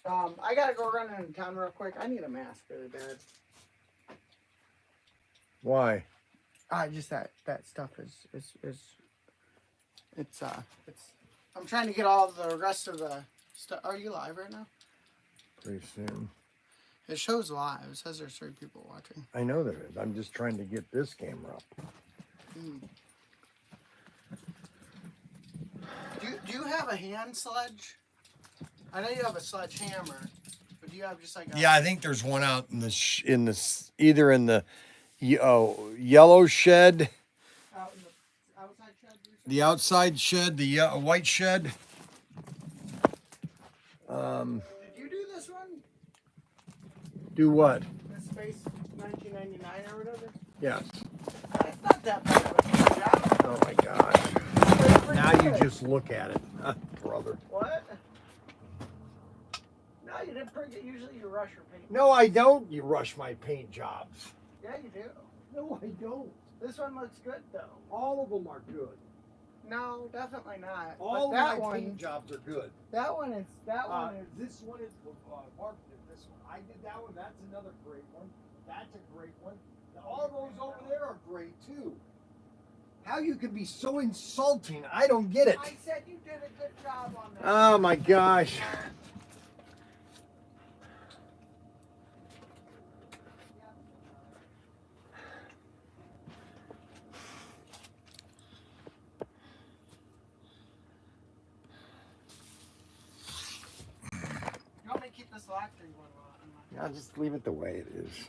I gotta go running in town real quick. I need a mask really bad. Why? Just that stuff is it's I'm trying to get all the rest of the stuff. Are you live right now? Pretty soon. It shows live. It says there's 3 people watching. I know there is. I'm just trying to get this camera up. Do you have a hand sledge? I know you have a sledgehammer, but do you have just like a... Yeah, I think there's one out in either in the yellow shed, Out in the outside shed? the outside shed, the white shed. Did you do this one? Do what? This Space 1999 or whatever? Yes. It's not that bad of a job. Oh my gosh. Now you just look at it, brother. What? No, you didn't pretty good. Usually you rush your paint. No, I don't. You rush my paint jobs. Yeah, you do. No, I don't. This one looks good though. All of them are good. No, definitely not. All but that of my one, paint jobs are good. That one is. This one is Mark did this one. I did that one. That's another great one. That's a great one. All those over there are great too. How you can be so insulting? I don't get it. I said you did a good job on that. Oh my gosh. You want me to keep this locked or you want to? I'll just leave it the way it is.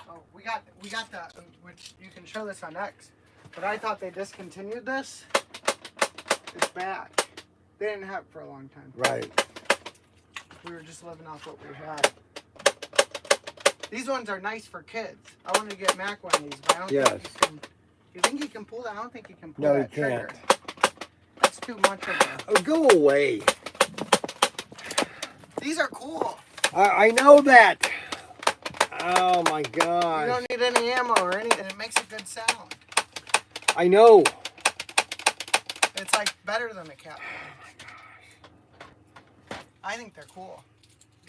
Oh, we got that, which you can show this on X. But I thought they discontinued this. It's back. They didn't have it for a long time. Right. We were just living off what we had. These ones are nice for kids. I wanted to get Mac one of these, but I don't think he can. You think he can pull that? I don't think he can pull that trigger. No, he can't. That's too much of a... Oh, go away. These are cool. I know that. Oh my gosh. You don't need any ammo or anything. It makes a good sound. I know. It's like better than the cat. I think they're cool.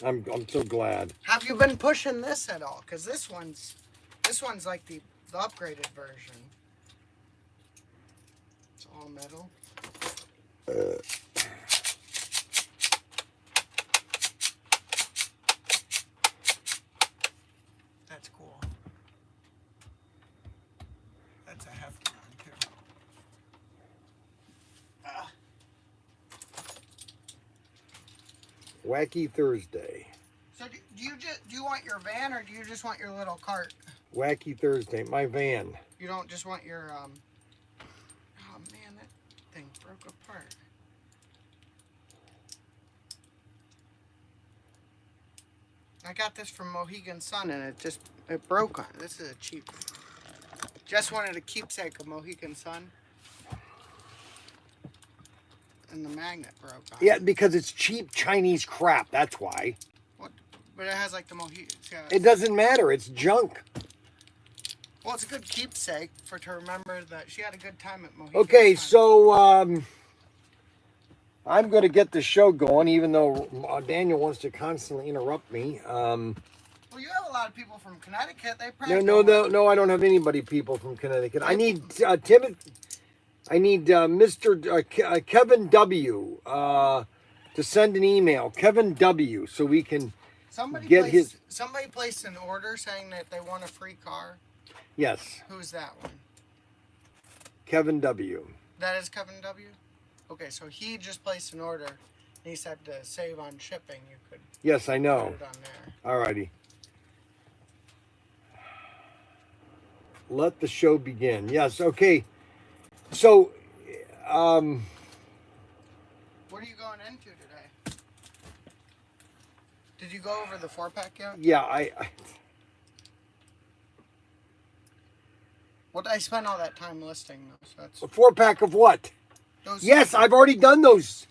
I'm so glad. Have you been pushing this at all? Because this one's like the upgraded version. It's all metal. That's cool. That's a hefty one too. Wacky Thursday. So do you want your van or do you just want your little cart? Wacky Thursday. My van. You don't just want your oh man, that thing broke apart. I got this from Mohegan Sun and it broke on. This is a cheap. Just wanted a keepsake of Mohegan Sun. And the magnet broke on. Yeah, because it's cheap Chinese crap. That's why. What? But it has like the Mohegan. It doesn't matter. It's junk. Well, it's a good keepsake to remember that she had a good time at Mohegan. Okay, Sun. so I'm going to get the show going, even though Daniel wants to constantly interrupt me. Well, you have a lot of people from Connecticut. They probably No, I don't have anybody people from Connecticut. I need Timothy. I need Mr. Kevin W. To send an email. Kevin W. So we can Somebody placed an order saying that they want a free car. Yes. Who's that one? Kevin W. That is Kevin W? Okay, so he just placed an order. And he said to save on shipping, you could Yes, I know. put it on there. Alrighty. Let the show begin. Yes, okay. So, What are you going into today? Did you go over the 4-pack yet? yeah, What did I spend all that time listing those? That's a 4-pack of what? those. Yes, I've already done those.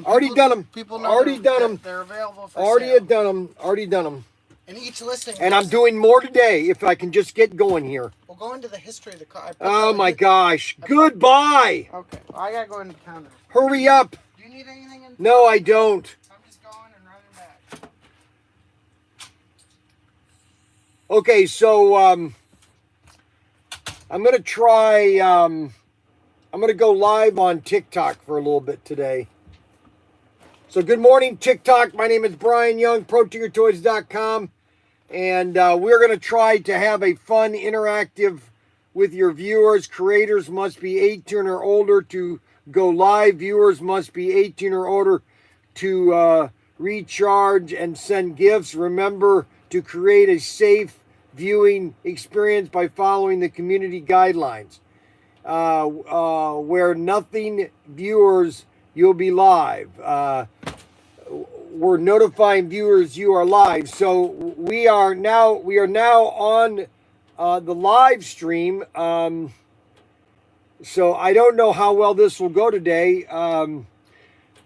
Already done them. People know Already done them. They're available for Already sale. had done them. Already done them. And each listing. And I'm doing more today if I can just get going here. We'll go into the history of the car. Oh my gosh. Goodbye. Okay, well, I gotta go into town now. Hurry up. Do you need anything in? No, I don't. I'm just going and running back. Okay, so I'm gonna try. I'm gonna go live on TikTok for a little bit today. So good morning, TikTok. My name is Bryan Young, ProTinkerToys.com, and we're gonna try to have a fun, interactive with your viewers. Creators must be 18 or older to go live. Viewers must be 18 or older to recharge and send gifts. Remember to create a safe viewing experience by following the community guidelines. Where nothing viewers, you'll be live. We're notifying viewers you are live. So we are now on the live stream. So I don't know how well this will go today.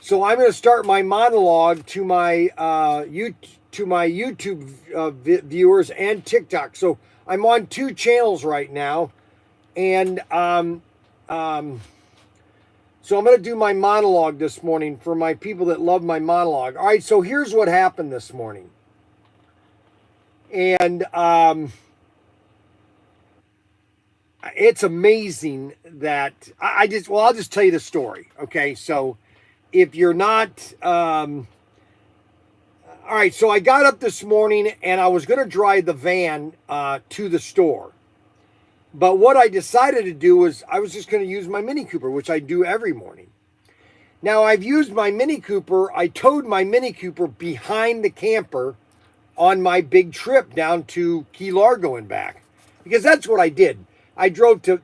So I'm going to start my monologue to my YouTube viewers and TikTok. So I'm on 2 channels right now, and so I'm going to do my monologue this morning for my people that love my monologue. All right, so here's what happened this morning, and it's amazing that I'll just tell you the story. Okay, so if you're not, all right, so I got up this morning and I was going to drive the van to the store. But what I decided to do was I was just going to use my Mini Cooper, which I do every morning. Now I've used my Mini Cooper. I towed my Mini Cooper behind the camper on my big trip down to Key Largo and back, because that's what I did. I drove to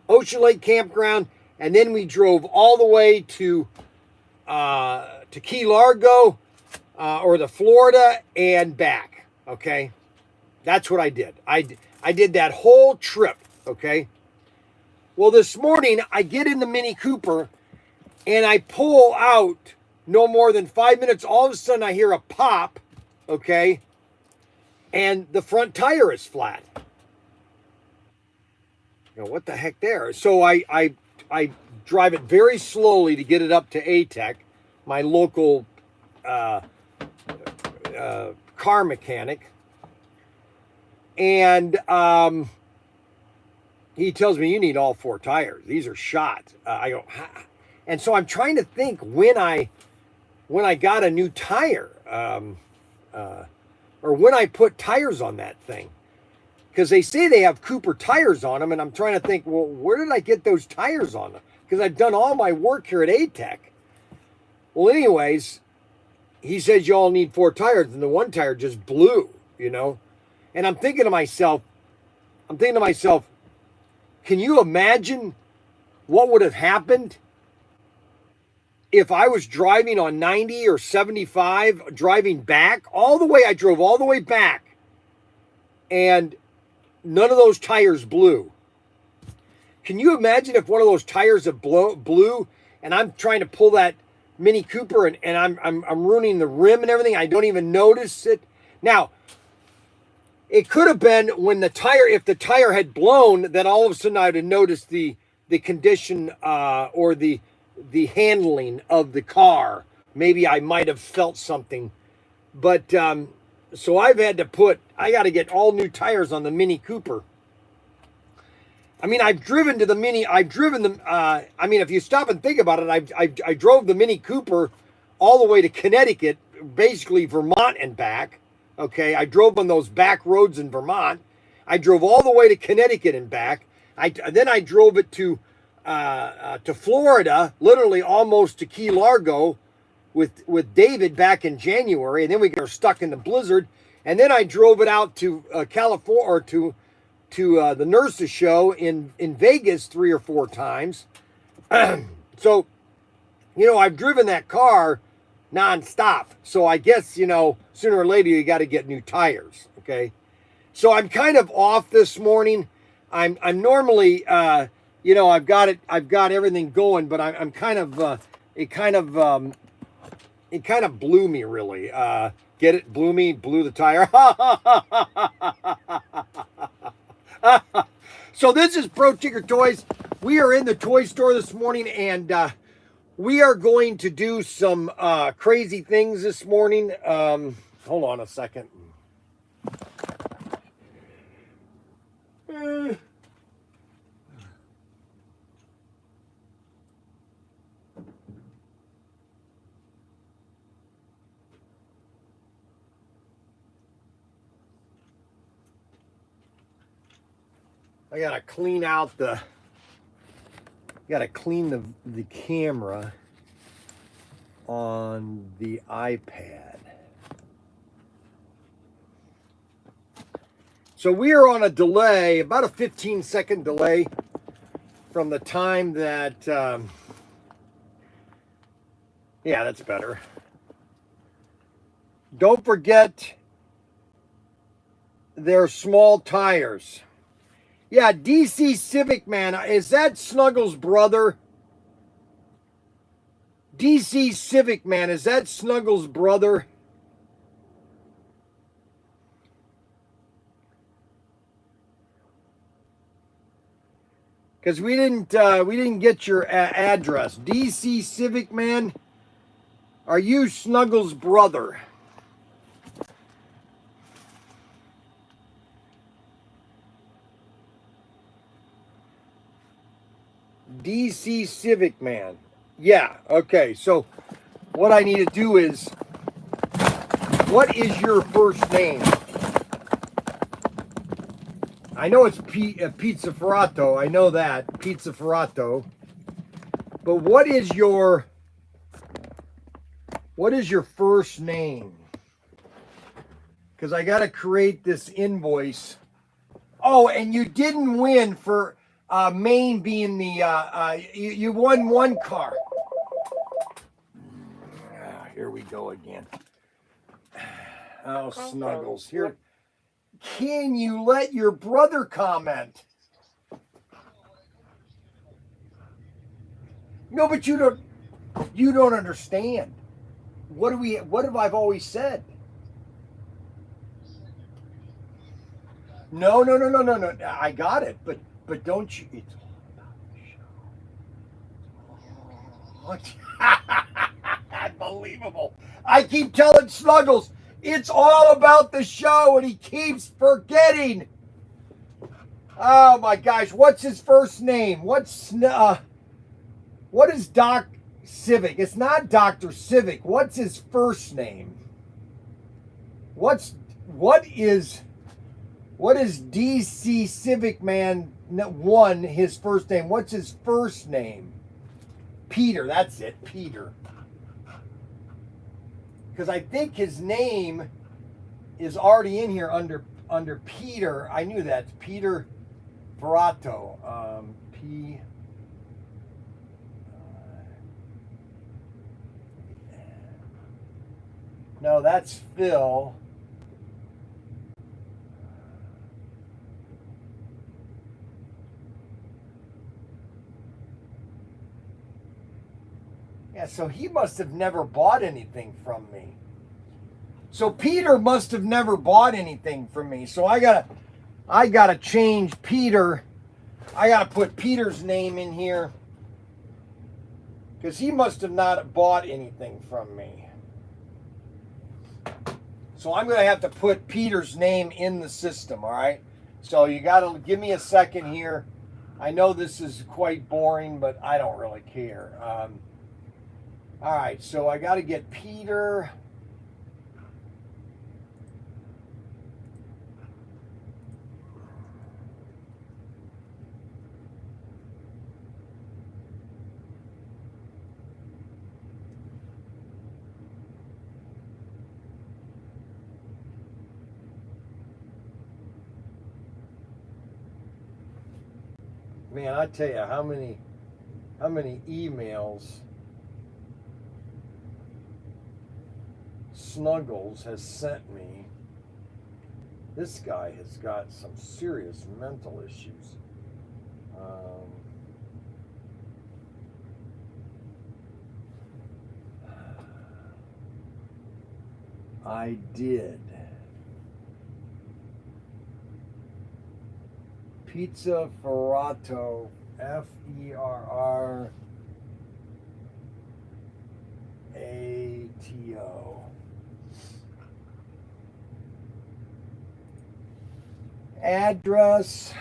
Ocean Lake Campground, and then we drove all the way to Key Largo or the Florida and back. Okay, that's what I did. I did that whole trip. Okay. Well, this morning I get in the Mini Cooper and I pull out no more than 5 minutes. All of a sudden I hear a pop. Okay. And the front tire is flat. You know, what the heck there? So I drive it very slowly to get it up to ATEC, my local car mechanic. And he tells me, you need all 4 tires. These are shot. I go, ha. And so I'm trying to think when I got a new tire, or when I put tires on that thing. Because they say they have Cooper tires on them, and I'm trying to think, well, where did I get those tires on them? Because I've done all my work here at ATEC. Well, anyways, he says you all need 4 tires, and the one tire just blew, you know? And I'm thinking to myself, can you imagine what would have happened if I was driving on 90 or 75, driving back all the way? I drove all the way back, and none of those tires blew. Can you imagine if one of those tires have blew, and I'm trying to pull that Mini Cooper, and I'm ruining the rim and everything? I don't even notice it. Now, it could have been when if the tire had blown, then all of a sudden I'd have noticed the condition or the handling of the car. Maybe I might have felt something. But so I got to get all new tires on the Mini Cooper. I mean, if you stop and think about it, I drove the Mini Cooper all the way to Connecticut, basically Vermont and back. Okay, I drove on those back roads in Vermont. I drove all the way to Connecticut and back. Then I drove it to Florida, literally almost to Key Largo, with David back in January, and then we got stuck in the blizzard. And then I drove it out to California, or to the nurses show in Vegas 3 or 4 times. So, you know, I've driven that car nonstop. So I guess, you know, sooner or later you got to get new tires. Okay. So I'm kind of off this morning. I'm normally, you know, I've got everything going, but I'm kind of, it kind of blew me really. Get it? Blew the tire. So this is ProTinker Toys. We are in the toy store this morning, and We are going to do some crazy things this morning. Hold on a second. I gotta clean out the. Gotta clean the camera on the iPad. So we are on a delay, about a 15-second delay from the time that, yeah, that's better. Don't forget their small tires. Yeah, DC Civic Man, is that Snuggles' brother? DC Civic Man, is that Snuggles' brother? Because we didn't get your address. DC Civic Man, are you Snuggles' brother? DC Civic Man. Yeah, okay. So what I need to do is, what is your first name? I know it's Pizza Ferrato. I know that. Pizza Ferrato. But what is your first name? Because I got to create this invoice. Oh, and you didn't win for Maine being the, you won one car. Here we go again. Oh, Snuggles. Here. Can you let your brother comment? No, but you don't understand. What have I always said? No. I got it, but don't you? It's all about the show. Unbelievable. I keep telling Snuggles, it's all about the show, and he keeps forgetting. Oh my gosh, what's his first name? What is Doc Civic? It's not Dr. Civic. What's his first name? What is DC Civic Man 1, his first name? What's his first name? Peter, that's it, Peter. Because I think his name is already in here under Peter. I knew that. Peter Ferrato. No, that's Phil. Yeah, so he must have never bought anything from me. So Peter must have never bought anything from me. So I gotta change Peter. I gotta put Peter's name in here, because he must have not bought anything from me. So I'm gonna have to put Peter's name in the system. All right. So you gotta give me a second here. I know this is quite boring, but I don't really care. All right, so I got to get Peter. Man, I tell you, how many emails Snuggles has sent me. This guy has got some serious mental issues. I did. Pizza Ferrato, Ferrato. PTO. Address.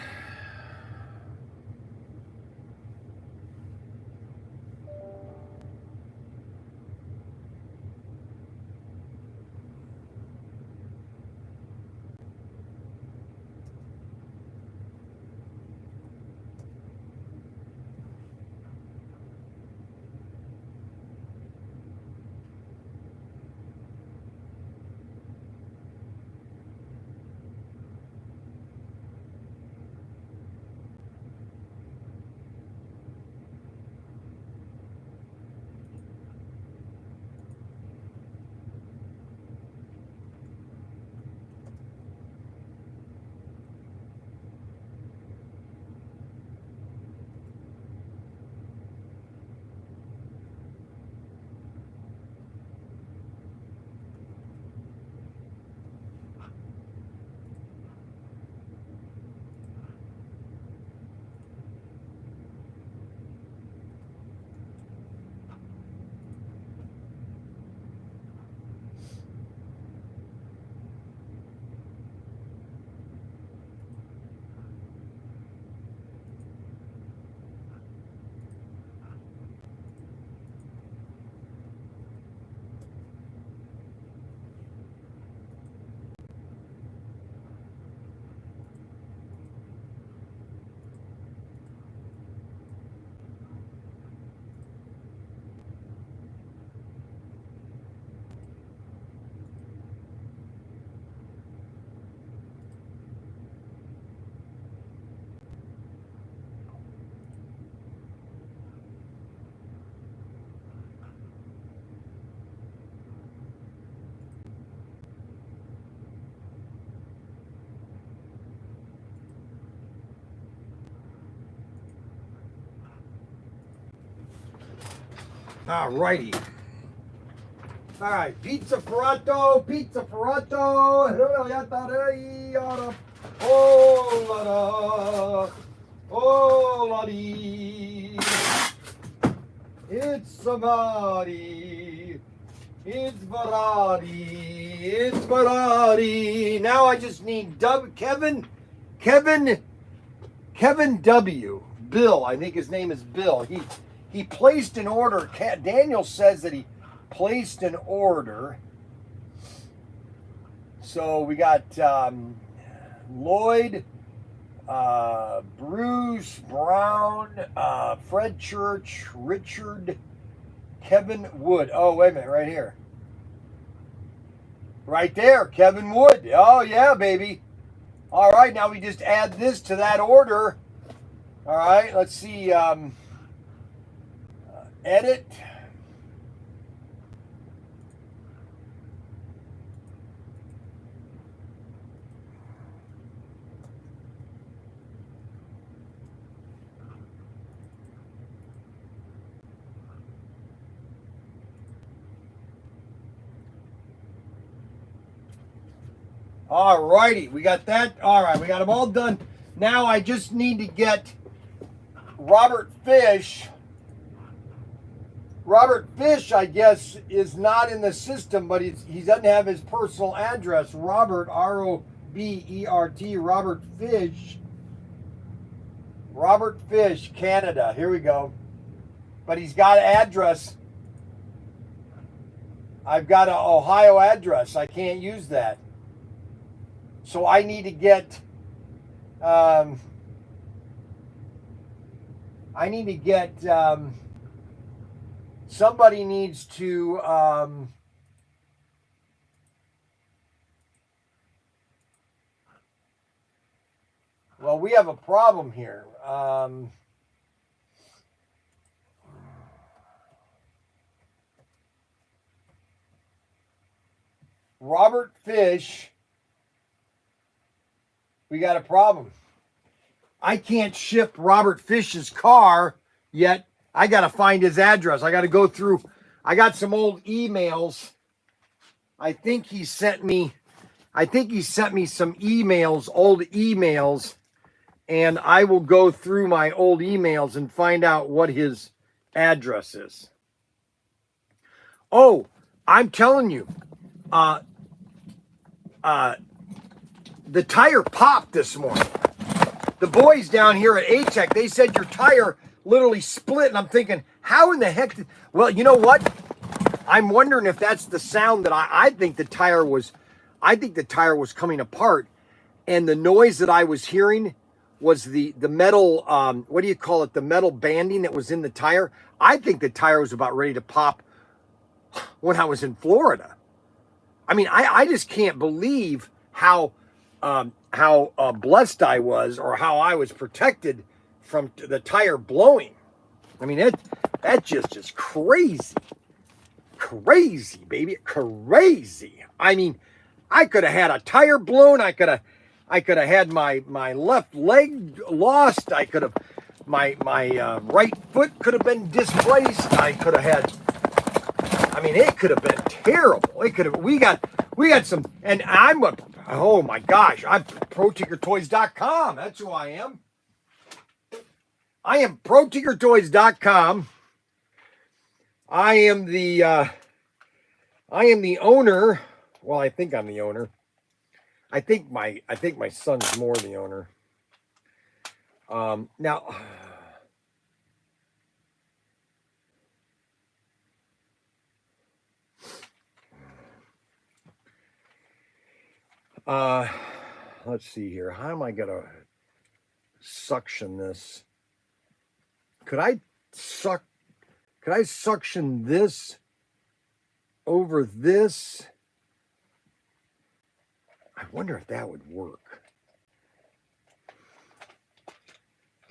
All righty. All right, pizza ferrato, pizza ferrato. Oh la da, oh la dee. It's somebody. It's Varadi. It's Varadi. Now I just need Kevin W. Bill. I think his name is Bill. He placed an order. Daniel says that he placed an order. So we got Lloyd, Bruce Brown, Fred Church, Richard, Kevin Wood. Oh, wait a minute, right here. Right there, Kevin Wood. Oh, yeah, baby. All right, now we just add this to that order. All right, let's see. Edit. All righty, we got that. All right, we got them all done. Now I just need to get Robert Fish. Robert Fish, I guess, is not in the system, but he doesn't have his personal address. Robert, R-O-B-E-R-T, Robert Fish. Robert Fish, Canada. Here we go. But he's got an address. I've got an Ohio address. I can't use that. So I need to get, somebody needs to, well, we have a problem here. Robert Fish, we got a problem. I can't ship Robert Fish's car yet. I got to find his address. I got to go through. I got some old emails. I think he sent me some emails, old emails, and I will go through my old emails and find out what his address is. Oh, I'm telling you, the tire popped this morning. The boys down here at A-Tech, they said your tire literally split, and I'm thinking, how in the heck did... Well, you know what? I'm wondering if that's the sound that I think the tire was coming apart, and the noise that I was hearing was the metal, what do you call it? The metal banding that was in the tire. I think the tire was about ready to pop when I was in Florida. I mean, I just can't believe how blessed I was, or how I was protected from the tire blowing. I mean, that just is crazy. Crazy, baby. Crazy. I mean, I could have had a tire blown. I could have had my left leg lost. I could have, my right foot could have been displaced. I could have had, I mean, it could have been terrible. It could have, we got some, and oh my gosh, I'm ProTinkerToys.com. That's who I am. I am ProTinkerToys.com. I am the owner. Well, I think I'm the owner. I think my son's more the owner. Now, let's see here. How am I gonna suction this? Could I suction this over this? I wonder if that would work.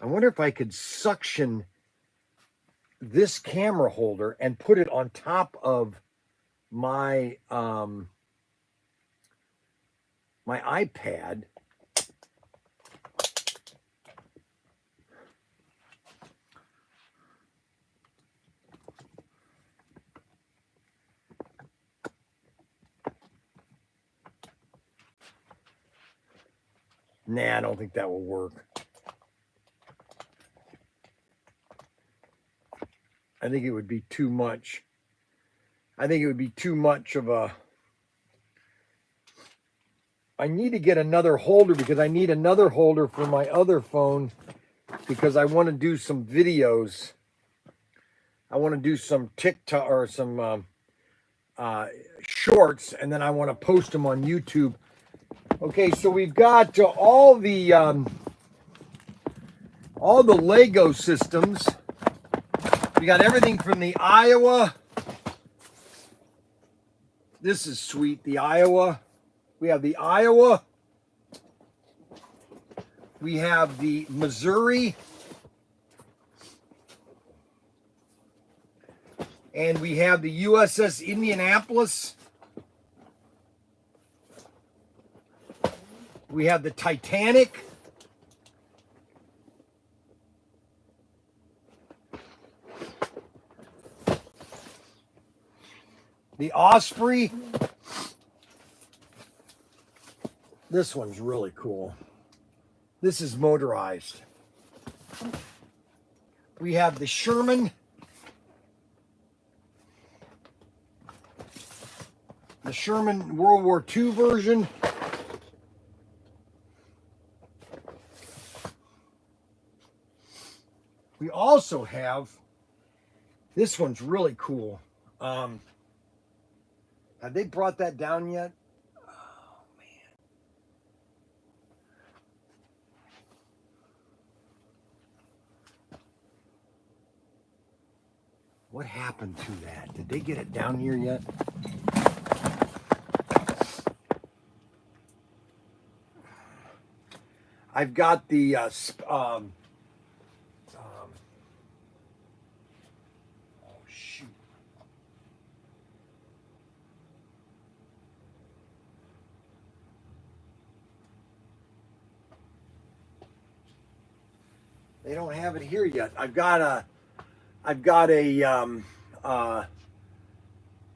I wonder if I could suction this camera holder and put it on top of my my iPad. Nah, I don't think that will work. I think it would be too much. I think it would be too much of a... I need to get another holder, because I need another holder for my other phone, because I want to do some videos. I want to do some TikTok or some shorts, and then I want to post them on YouTube. Okay, so we've got all the Lego systems. We got everything from the Iowa. This is sweet, the Iowa. We have the Iowa. We have the Missouri. And we have the USS Indianapolis. We have the Titanic. The Osprey. This one's really cool. This is motorized. We have the Sherman. The Sherman World War II version. We also have, this one's really cool. Have they brought that down yet? Oh, man. What happened to that? Did they get it down here yet? I've got the oh shoot. They don't have it here yet. I've got a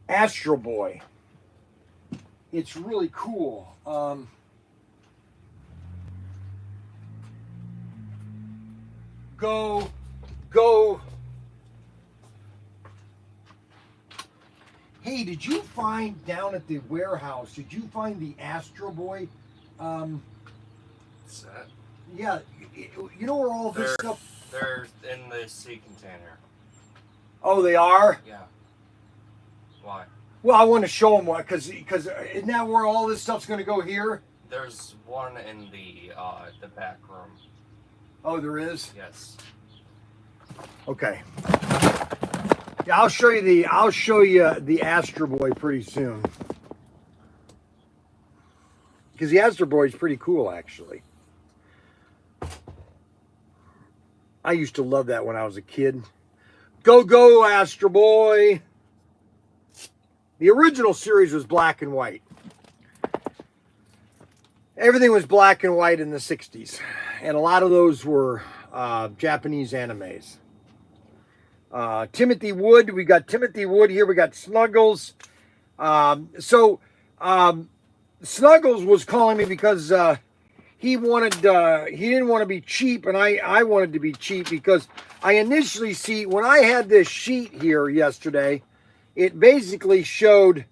Astro Boy. It's really cool. Go. Hey, did you find down at the warehouse, did you find the Astro Boy? Set. Yeah, you know where all this stuff... They're in the sea container. Oh, they are? Yeah. Why? Well, I want to show them what, because isn't that where all this stuff's going to go here? There's one in the back room. Oh, there is? Yes. Okay. Yeah, I'll show you the Astro Boy pretty soon. Because the Astro Boy is pretty cool, actually. I used to love that when I was a kid. Go, go, Astro Boy! The original series was black and white. Everything was black and white in the 60s. And a lot of those were Japanese animes. Timothy Wood. We got Timothy Wood here. We got Snuggles. Snuggles was calling me because he didn't want to be cheap, and I wanted to be cheap because I initially see when I had this sheet here yesterday, it basically showed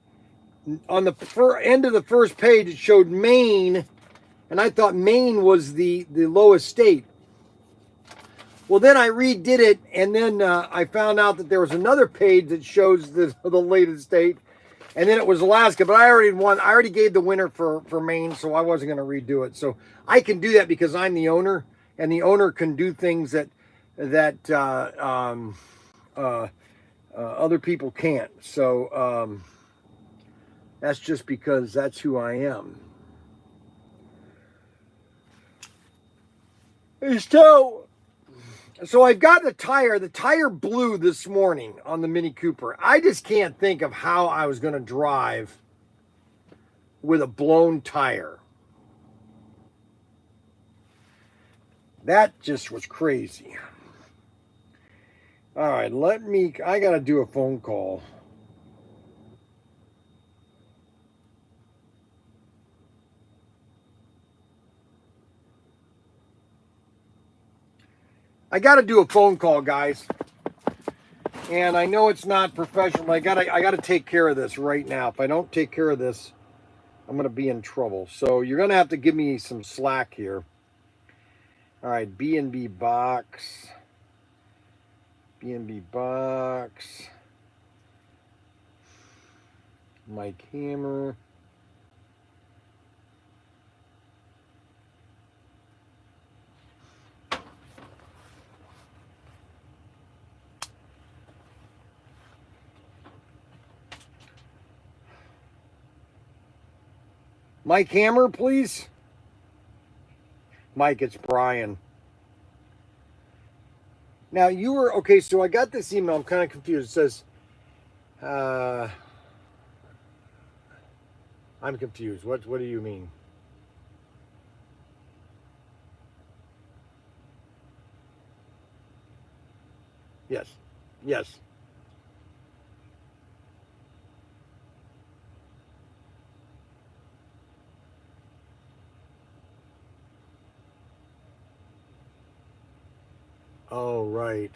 on the end of the first page, it showed Maine, and I thought Maine was the lowest state. Well, then I redid it, and then I found out that there was another page that shows the latest state, and then it was Alaska. But I already gave the winner for Maine, so I wasn't going to redo it. So I can do that because I'm the owner, and the owner can do things that other people can't. So that's just because that's who I am. So I've got the tire blew this morning on the Mini Cooper. I just can't think of how I was going to drive with a blown tire. That just was crazy. All right, I got to do a phone call. I got to do a phone call, guys. And I know it's not professional, but I got to take care of this right now. If I don't take care of this, I'm going to be in trouble. So you're going to have to give me some slack here. All right, B&B box. B&B box. Mike Hammer. Mike Hammer, please. Mike, it's Bryan. Now you were okay. So I got this email. I'm kind of confused. It says, I'm confused. What do you mean? Yes. Yes. Oh, right.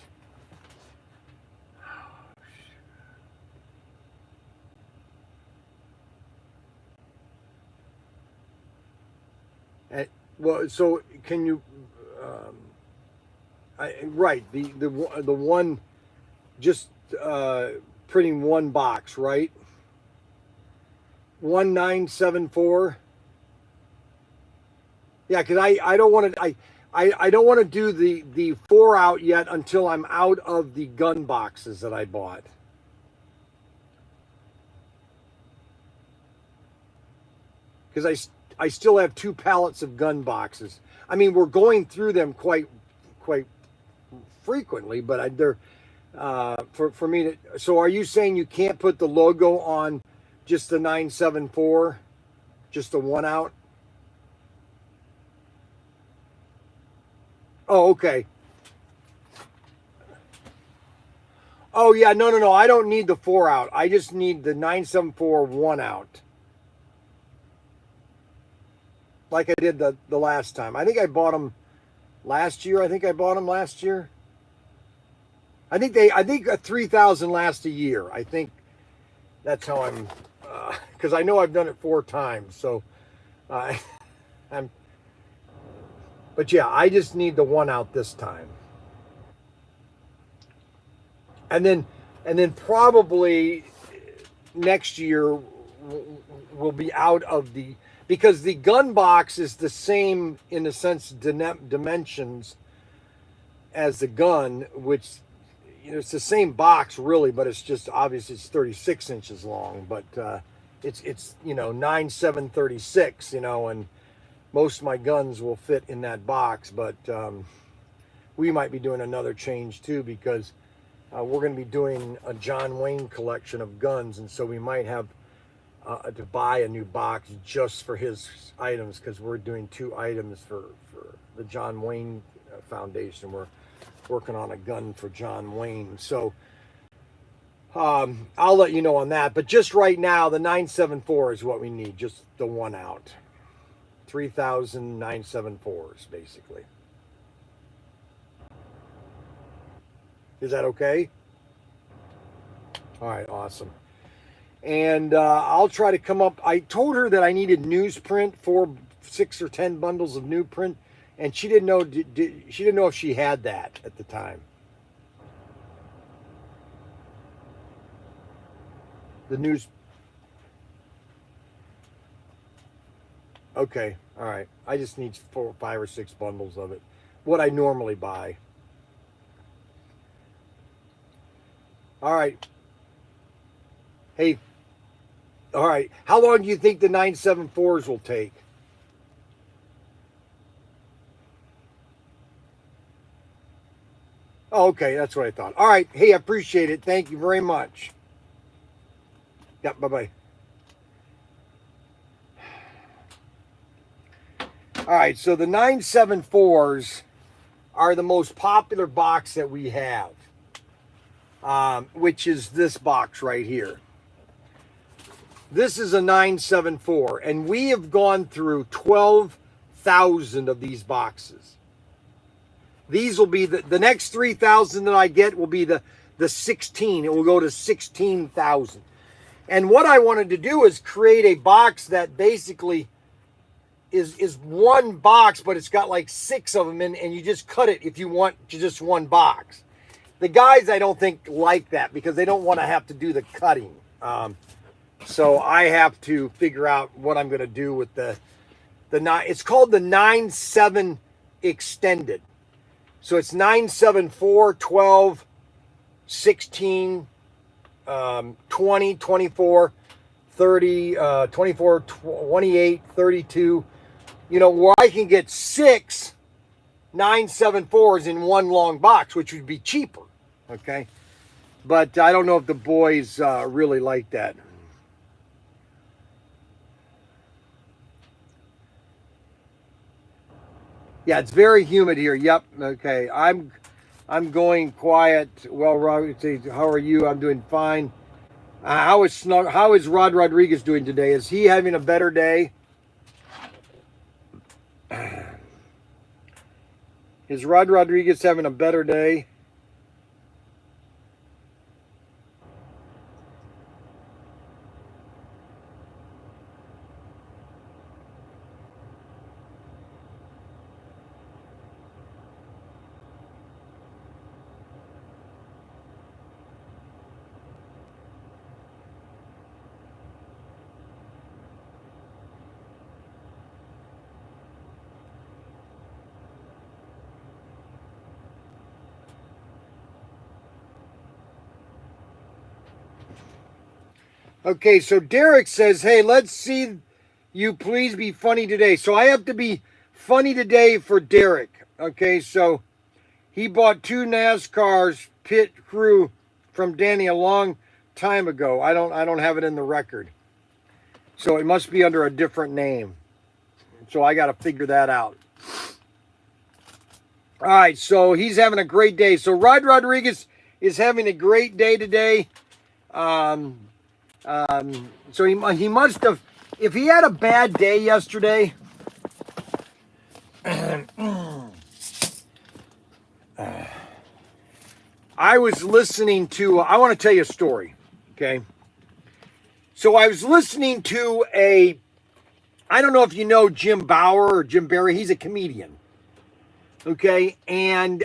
Well, so can you? Right. The one, just printing one box, right? 1974. Yeah, because I don't want to. I don't want to do the 4 out yet until I'm out of the gun boxes that I bought. Because I still have 2 pallets of gun boxes. I mean, we're going through them quite frequently, but they're for me to. So are you saying you can't put the logo on just the 974, just the 1 out? Oh, okay. Oh, yeah, no. I don't need the 4 out. I just need the 974 1 out. Like I did the last time. I think I bought them last year. I think 3,000 last a year. I think That's how I'm, because I know I've done it 4 times. So I'm, but yeah, I just need the one out this time. And then probably next year we'll be out of the, because the gun box is the same in the sense dimensions as the gun, which, you know, it's the same box really, but it's just obviously it's 36 inches long, but it's you know 9/7/36, you know, and most of my guns will fit in that box, but we might be doing another change too, because we're going to be doing a John Wayne collection of guns, and so we might have to buy a new box just for his items, because we're doing 2 items for the John Wayne Foundation. We're working on a gun for John Wayne, so I'll let you know on that. But just right now, the 974 is what we need, just the one out. 3,000 974s, basically. Is that okay? All right, awesome. And I'll try to come up. I told her that I needed newsprint for 6 or 10 bundles of newsprint, and she didn't know. She didn't know if she had that at the time. The news. Okay, all right. I just need 4, 5, or 6 bundles of it. What I normally buy. All right. Hey. All right. How long do you think the 974s will take? Oh, okay. That's what I thought. All right. Hey, I appreciate it. Thank you very much. Yep. Bye-bye. All right. So the 974s are the most popular box that we have, which is this box right here. This is a 974, and we have gone through 12,000 of these boxes. These will be the next 3,000 that I get will be the 16. It will go to 16,000. And what I wanted to do is create a box that basically is one box, but it's got like 6 of them in, and you just cut it if you want just one box. The guys, I don't think, like that, because they don't want to have to do the cutting. So I have to figure out what I'm going to do with the 9. It's called the 9/7 extended. So it's 9/7/4, 12, 16, 20, 24, 30, 24, 28, 32. You know, where I can get 6 9/7/4s in one long box, which would be cheaper. Okay. But I don't know if the boys really like that. Yeah, it's very humid here. Yep. Okay. I'm going quiet. Well, Rod, how are you? I'm doing fine. How is Rod Rodriguez doing today? Is he having a better day? Is Rod Rodriguez having a better day? Okay, so Derek says, hey, let's see you please be funny today. So I have to be funny today for Derek. Okay, so he bought 2 NASCARs pit crew from Danny a long time ago. I don't have it in the record. So it must be under a different name. So I got to figure that out. All right, so he's having a great day. So Rod Rodriguez is having a great day today. So he must have, if he had a bad day yesterday, I was listening to, I want to tell you a story, okay? So I was listening to I don't know if you know Jim Bauer or Jim Barry. He's a comedian. Okay. And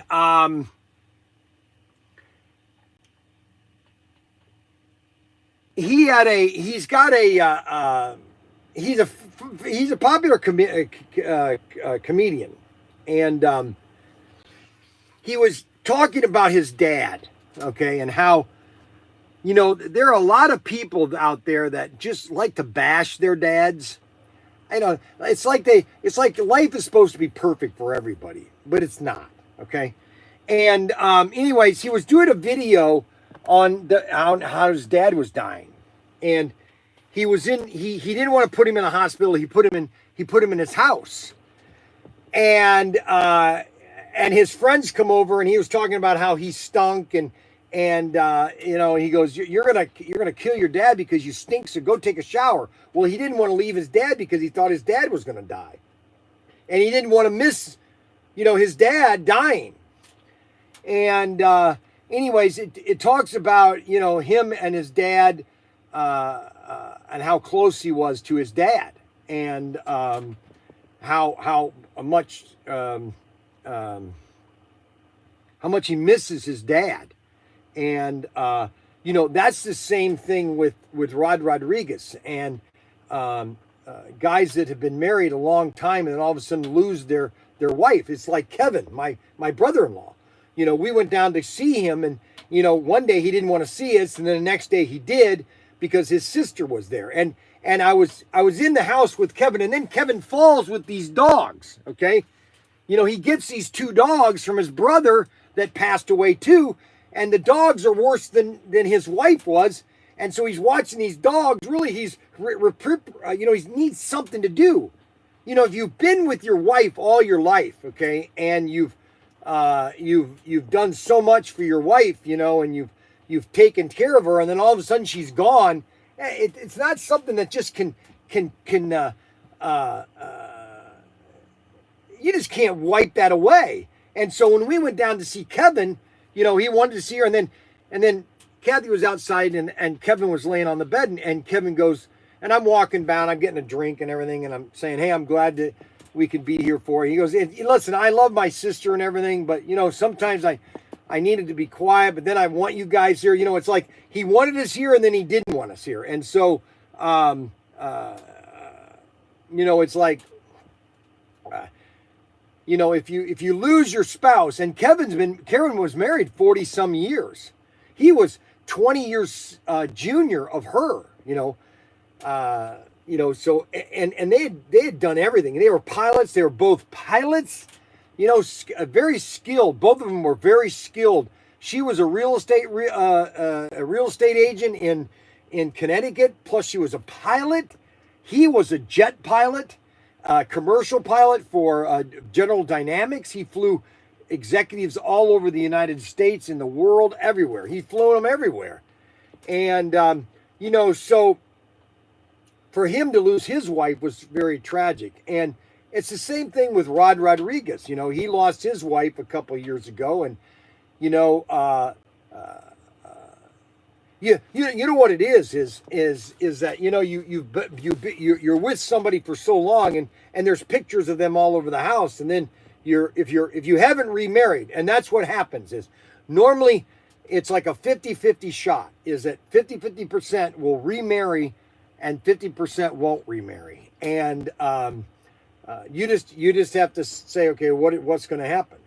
he's a popular comedian. And he was talking about his dad, okay, and how, there are a lot of people out there that just like to bash their dads. It's like life is supposed to be perfect for everybody, but it's not, okay? And anyways, he was doing a video on how his dad was dying. And he didn't want to put him in a hospital. He put him in his house. And his friends come over, and he was talking about how he stunk, and he goes, you're gonna kill your dad because you stink, so go take a shower. Well, he didn't want to leave his dad because he thought his dad was gonna die, and he didn't want to miss, his dad dying. And anyways, it talks about him and his dad, and how close he was to his dad, and how much he misses his dad. And that's the same thing with Rod Rodriguez, and guys that have been married a long time and then all of a sudden lose their wife. It's like Kevin, my brother-in-law. We went down to see him, and one day he didn't want to see us, and then the next day he did because his sister was there. And I was in the house with Kevin, and then Kevin falls with these dogs. Okay, he gets these 2 dogs from his brother that passed away too. And the dogs are worse than his wife was. And so he's watching these dogs. Really, he needs something to do. If you've been with your wife all your life, okay, and you've done so much for your wife, and you've taken care of her, and then all of a sudden she's gone. It's not something that just can you just can't wipe that away. And so when we went down to see Kevin, he wanted to see her, and then Kathy was outside, and Kevin was laying on the bed, and Kevin goes, and I'm walking down, I'm getting a drink and everything, and I'm saying, hey, I'm glad that we could be here for you. He goes, listen, I love my sister and everything, but sometimes I needed to be quiet, but then I want you guys here. It's like he wanted us here, and then he didn't want us here. And so it's like if you lose your spouse, and Karen was married 40 some years. He was 20 years junior of her, so, and they had done everything. They were pilots. They were both pilots, very skilled. Both of them were very skilled. She was a real estate agent in Connecticut. Plus she was a pilot. He was a jet pilot. Commercial pilot for General Dynamics. He flew executives all over the United States, in the world, everywhere. He flew them everywhere. And, so for him to lose his wife was very tragic. And it's the same thing with Rod Rodriguez. He lost his wife a couple of years ago, and, you know what it is that you're with somebody for so long, and there's pictures of them all over the house, and then if you haven't remarried, and that's what happens is normally it's like a 50-50 shot, is that 50% will remarry and 50% won't remarry. And you just have to say, okay, what's going to happen?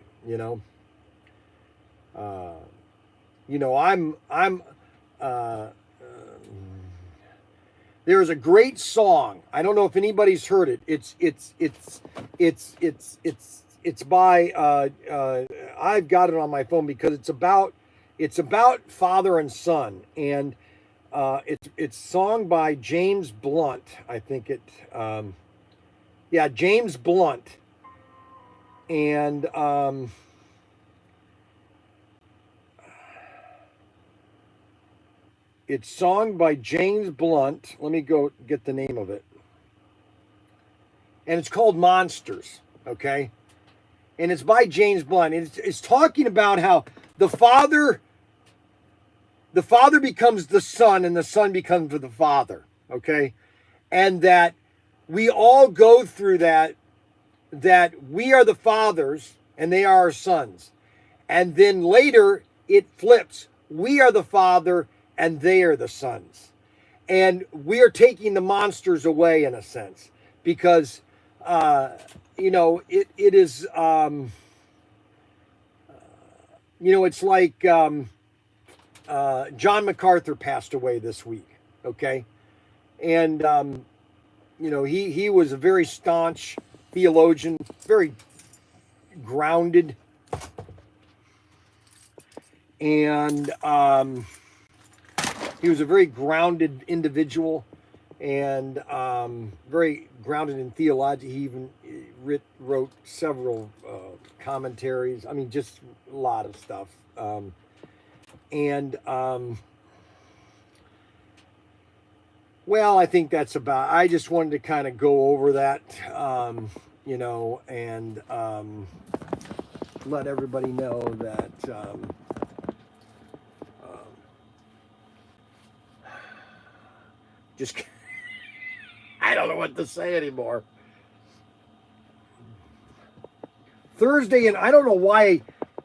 There's a great song. I don't know if anybody's heard it. It's by I've got it on my phone because it's about father and son, and it's sung by James Blunt. I think James Blunt, and it's sung by James Blunt. Let me go get the name of it. And it's called Monsters, okay? And it's by James Blunt. It's talking about how the father becomes the son, and the son becomes the father, okay? And that we all go through that we are the fathers and they are our sons. And then later it flips. We are the father and they are the sons. And we are taking the monsters away in a sense because, it is, it's like John MacArthur passed away this week, okay? And, he was a very staunch theologian, very grounded. And he was a very grounded individual and very grounded in theology. He even wrote several commentaries. I mean, just a lot of stuff. Well, I think that's about. I just wanted to kind of go over that, and let everybody know that. Just, I don't know what to say anymore. Thursday, and I don't know why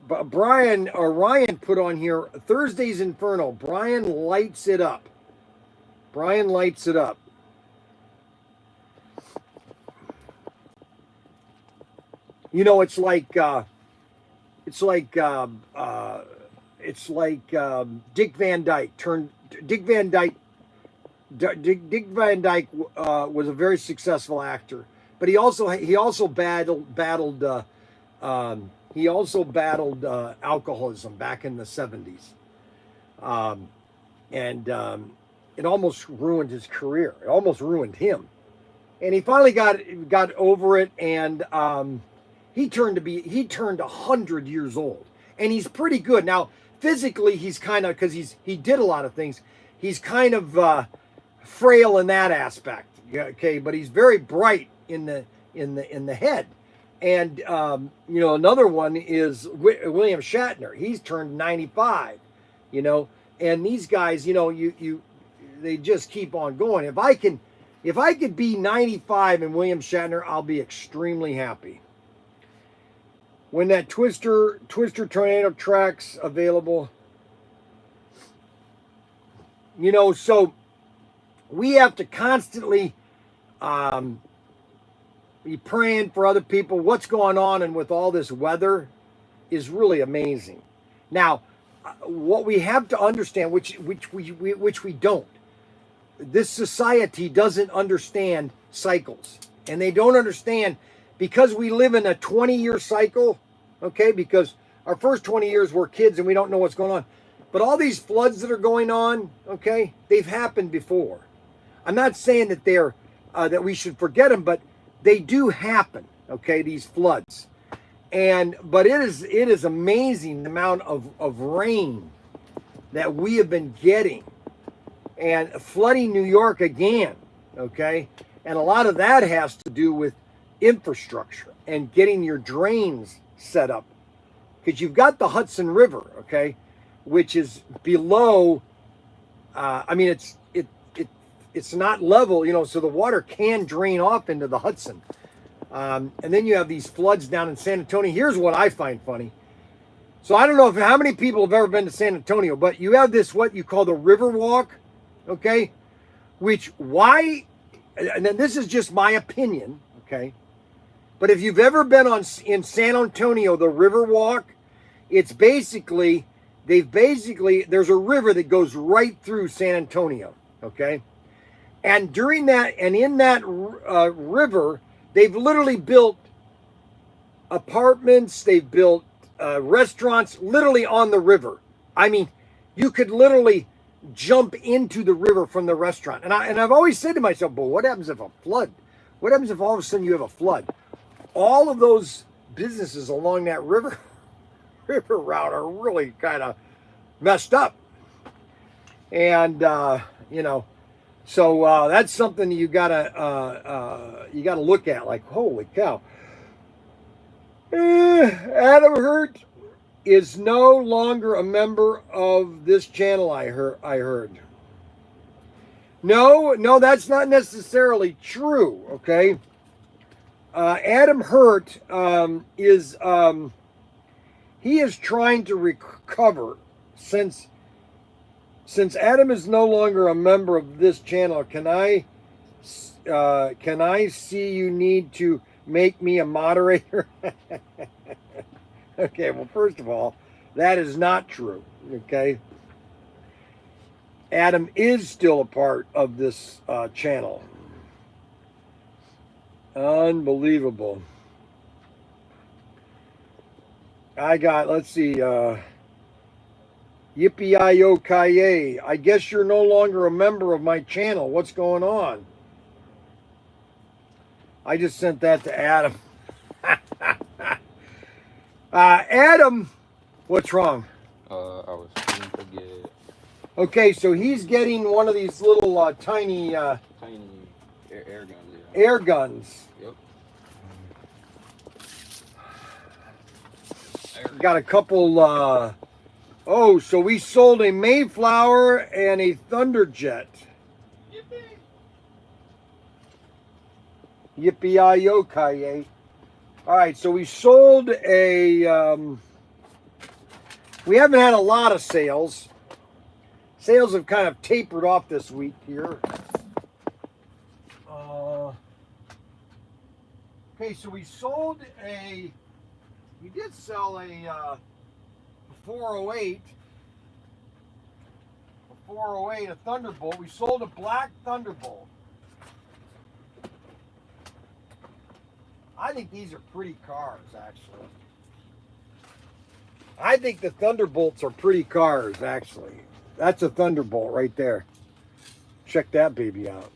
Bryan or Ryan put on here Thursday's Inferno. Bryan lights it up. Bryan lights it up. It's like Dick Van Dyke turned Dick Van Dyke. Dick Van Dyke was a very successful actor, but he also battled alcoholism back in the 70s, and it almost ruined his career. It almost ruined him, and he finally got over it, and he turned 100 years old, and he's pretty good now. Physically, he's kind of, because he did a lot of things. He's kind of frail in that aspect, okay, but he's very bright in the head. And another one is William Shatner. He's turned 95, and these guys, they just keep on going. If I could be 95 and William Shatner, I'll be extremely happy. When that Twister Tornado track's available, so we have to constantly be praying for other people. What's going on, and with all this weather is really amazing. Now, what we have to understand, which we don't, this society doesn't understand cycles, and they don't understand because we live in a 20-year cycle, okay? Because our first 20 years we're kids and we don't know what's going on. But all these floods that are going on, okay, they've happened before. I'm not saying that they're that we should forget them, but they do happen, okay, these floods. But it is amazing the amount of rain that we have been getting, and flooding New York again, okay? And a lot of that has to do with infrastructure and getting your drains set up, because you've got the Hudson River, okay, which is below. It's not level, so the water can drain off into the Hudson. And then you have these floods down in San Antonio. Here's what I find funny. So I don't know how many people have ever been to San Antonio, but you have this, what you call the River Walk, okay? And then this is just my opinion, okay? But if you've ever been in San Antonio, the River Walk, it's there's a river that goes right through San Antonio, okay? And in that river, they've literally built apartments, they've built restaurants literally on the river. I mean, you could literally jump into the river from the restaurant. And I've always said to myself, but what happens if a flood? What happens if all of a sudden you have a flood? All of those businesses along that river route are really kind of messed up. And, so that's something you gotta look at, like, holy cow. Adam Hurt is no longer a member of this channel, I heard. No, that's not necessarily true. Okay. Adam Hurt he is trying to recover since Adam is no longer a member of this channel. Can I see you need to make me a moderator? Okay, well, first of all, that is not true. Okay. Adam is still a part of this channel. Unbelievable. I got, let's see, Yippee-I-Yo-Ki-Yay. I guess you're no longer a member of my channel. What's going on? I just sent that to Adam. Adam, what's wrong? I was feeling forget. Okay, so he's getting one of these little tiny Tiny air guns. Yeah. air guns. Yep. Got a couple. Oh, so we sold a Mayflower and a Thunderjet. Yippee-I-Yo-Ki-Yay. All right, so we sold a. We haven't had a lot of sales. Sales have kind of tapered off this week here. Okay, so we sold a. We did sell a 408. A 408, a Thunderbolt. We sold a black Thunderbolt. I think these are pretty cars, actually. I think the Thunderbolts are pretty cars, actually. That's a Thunderbolt right there. Check that baby out.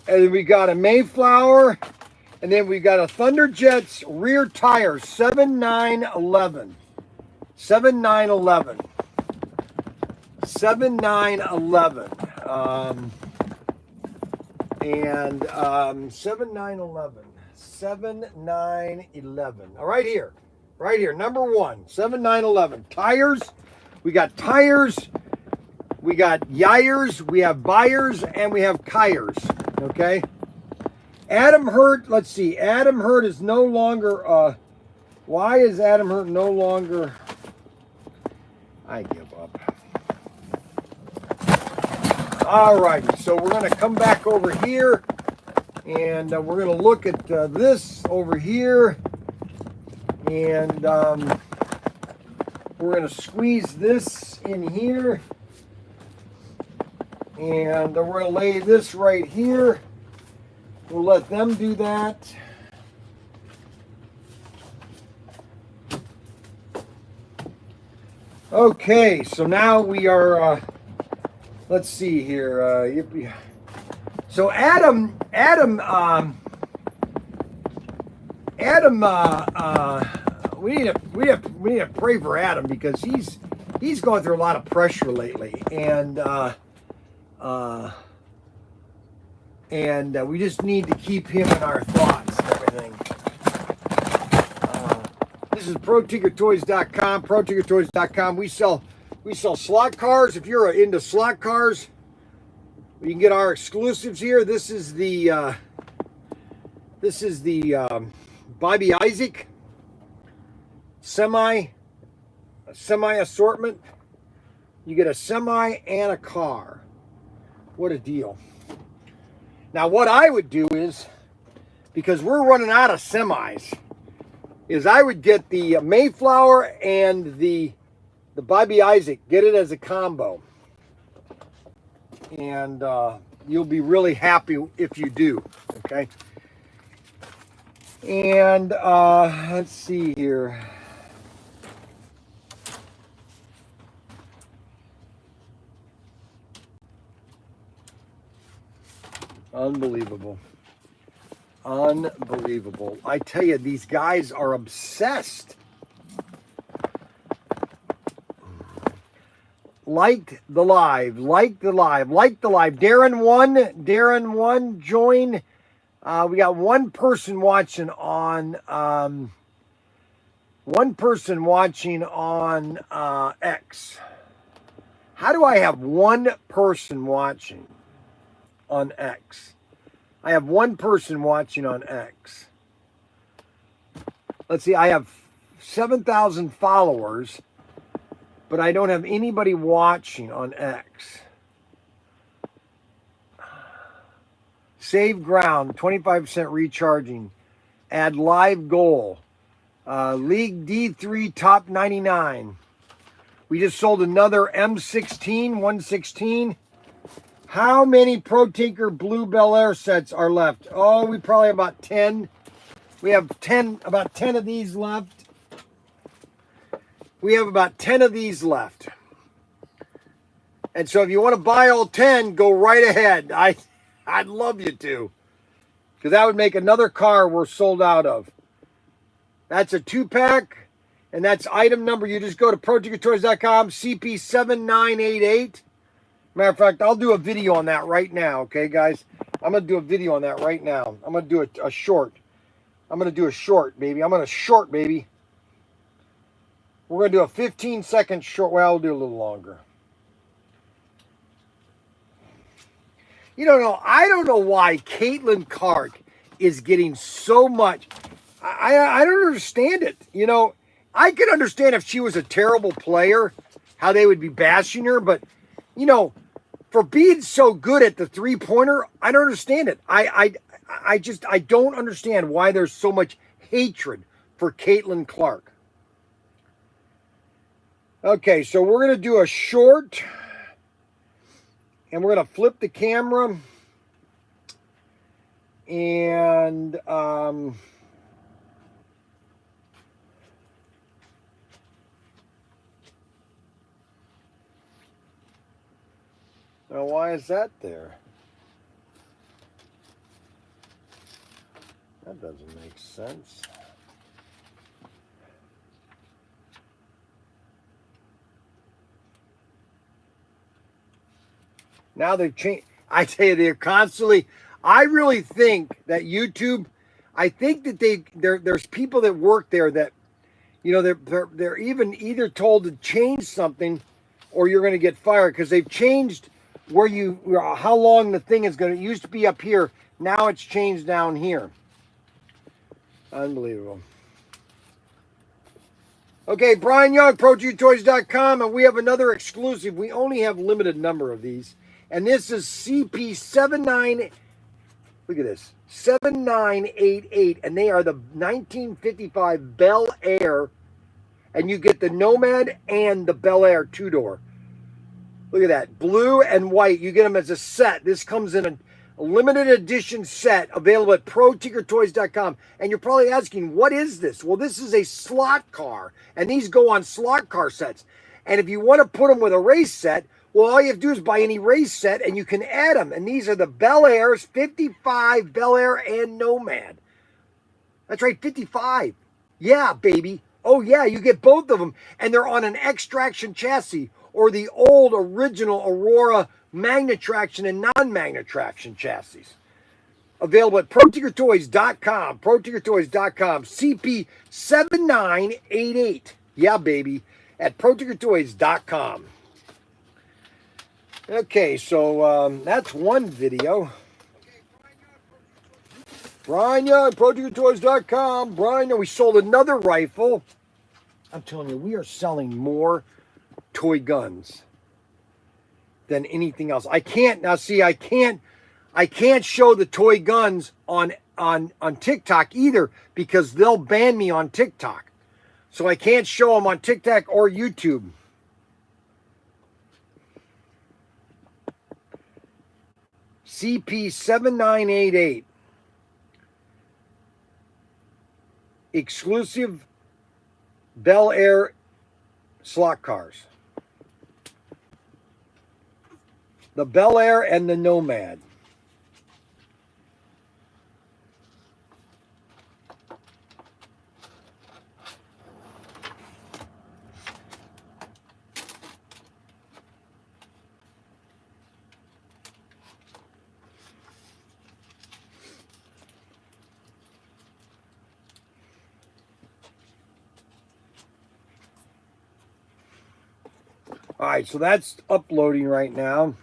And we got a Mayflower, and then we got a Thunderjet's rear tire, 7911. 7911. 7911. And 7911. 7911. All right here. Right here. Number one. 7911. Tires. We got tires. We got yires. We have buyers. And we have kires. Okay. Adam Hurt. Let's see. Adam Hurt is no longer. Why is Adam Hurt no longer? I give up. All righty, so we're going to come back over here, and we're going to look at this over here, and we're going to squeeze this in here, and we're going to lay this right here. We'll let them do that. Okay, so now we are, let's see here. So Adam, we need to pray for Adam because he's going through a lot of pressure lately, and we just need to keep him in our thoughts and everything. This is ProTinkerToys.com. ProTinkerToys.com. We sell slot cars. If you're into slot cars, you can get our exclusives here. This is the Bobby Isaac semi assortment. You get a semi and a car. What a deal. Now what I would do is, because we're running out of semis, is I would get the Mayflower and the Bobby Isaac. Get it as a combo. And you'll be really happy if you do. Okay. And let's see here. Unbelievable. Unbelievable. I tell you, these guys are obsessed. Liked the live. Darren one, join. We got one person watching on X. How do I have one person watching on X? I have one person watching on X. Let's see, I have 7,000 followers, but I don't have anybody watching on X. Save ground, 25% recharging. Add live goal. League D3 top 99. We just sold another M16, 116. How many ProTinker Blue Bel Air sets are left? Oh, we probably have about 10. We have about 10 of these left. We have about 10 of these left. And so if you want to buy all 10, go right ahead. I'd love you to. Because that would make another car we're sold out of. That's a 2-pack. And that's item number. You just go to ProTinkerToys.com, CP7988. Matter of fact, I'll do a video on that right now. Okay, guys? I'm going to do a video on that right now. I'm going to do a short. I'm going to do a short, baby. I'm going to short, baby. We're going to do a 15-second short. Well, we'll do a little longer. You don't know. I don't know why Caitlin Clark is getting so much. I don't understand it. You know, I could understand if she was a terrible player, how they would be bashing her. But, you know, for being so good at the three-pointer, I don't understand it. I don't understand why there's so much hatred for Caitlin Clark. Okay, so we're going to do a short. And we're going to flip the camera. And now why is that there? That doesn't make sense. Now they've changed. I tell you, they're constantly. I really think that YouTube. I think that there's people that work there that, you know, they're even either told to change something, or you're going to get fired because they've changed how long the thing is going to. It used to be up here. Now it's changed down here. Unbelievable. Okay, Bryan Young, ProTinkerToys.com, and we have another exclusive. We only have limited number of these. And this is CP79, look at this, 7988, and they are the 1955 Bel Air, and you get the Nomad and the Bel Air two-door. Look at that, blue and white. You get them as a set. This comes in a limited edition set available at ProTinkerToys.com. And you're probably asking, what is this? Well, this is a slot car, and these go on slot car sets. And if you want to put them with a race set, well, all you have to do is buy any race set, and you can add them. And these are the Bel Airs, 55 Bel Air and Nomad. That's right, 55. Yeah, baby. Oh, yeah, you get both of them. And they're on an X-Traction chassis or the old original Aurora magnet traction and non-magnet traction chassis. Available at ProTinkerToys.com. ProTinkerToys.com. CP7988. Yeah, baby. At ProTinkerToys.com. Okay, so that's one video. Bryan Young, ProTinkerToys.com. Bryan Young, we sold another rifle. I'm telling you, we are selling more toy guns than anything else. I can't show the toy guns on TikTok either because they'll ban me on TikTok. So I can't show them on TikTok or YouTube. CP7988. Exclusive Bel Air slot cars. The Bel Air and the Nomad. right, so that's uploading right now.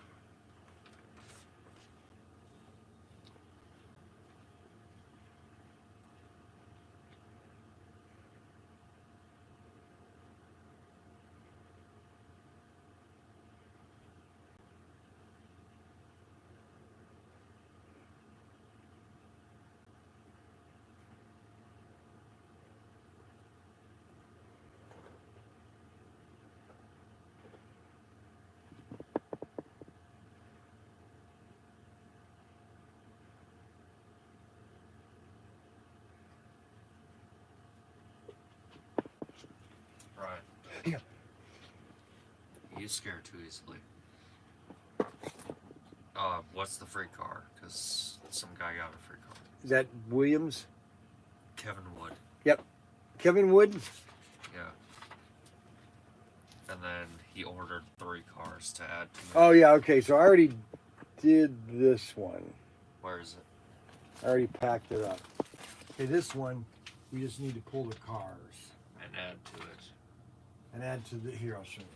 Right. Yeah. You scare too easily. What's the free car? Because some guy got a free car. Is that Williams? Kevin Wood. Yep. Kevin Wood? Yeah. And then he ordered 3 cars to add to it. Oh, yeah, okay. So I already did this one. Where is it? I already packed it up. Okay, this one, we just need to pull the cars. And add to it. And add to the, here, I'll show you.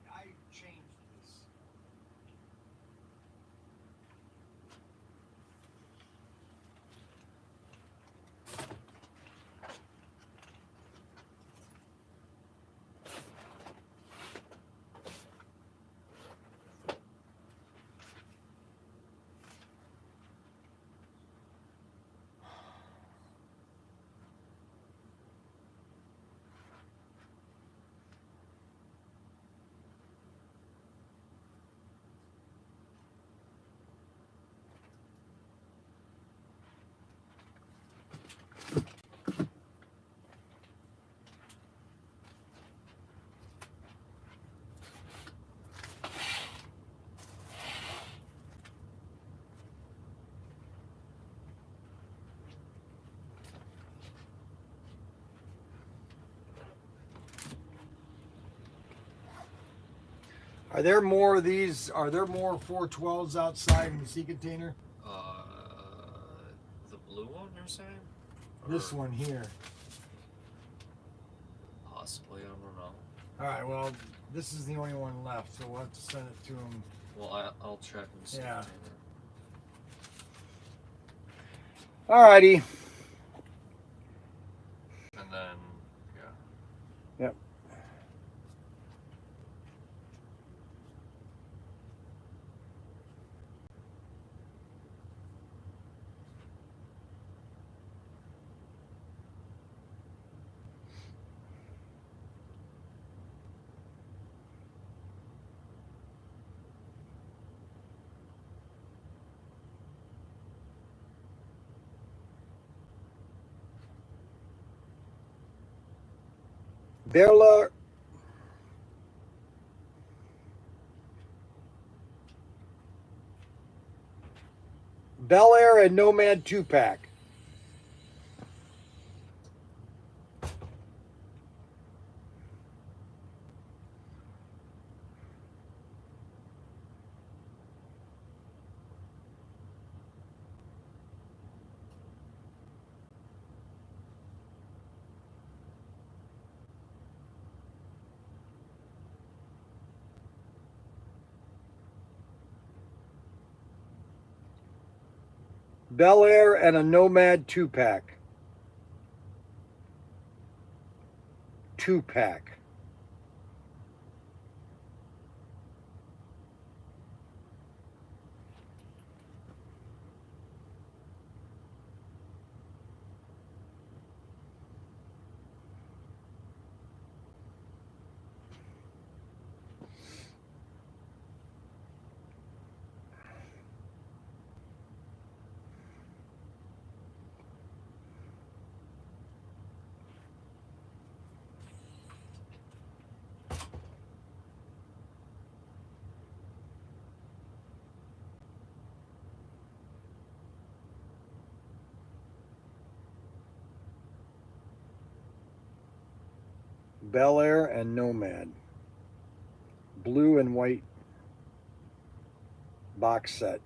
I changed this. Are there more of these? Are there more 412s outside in the sea container? The blue one you're saying? This one here. Possibly, I don't know. All right, well, this is the only one left, so we'll have to send it to him. Well, I'll check and see. Yeah. All righty. And then, yeah. Yep. Bella. Bel Air and Nomad 2-pack. Bel Air and a Nomad 2-pack. 2-pack. Bel Air and Nomad. Blue and white box set.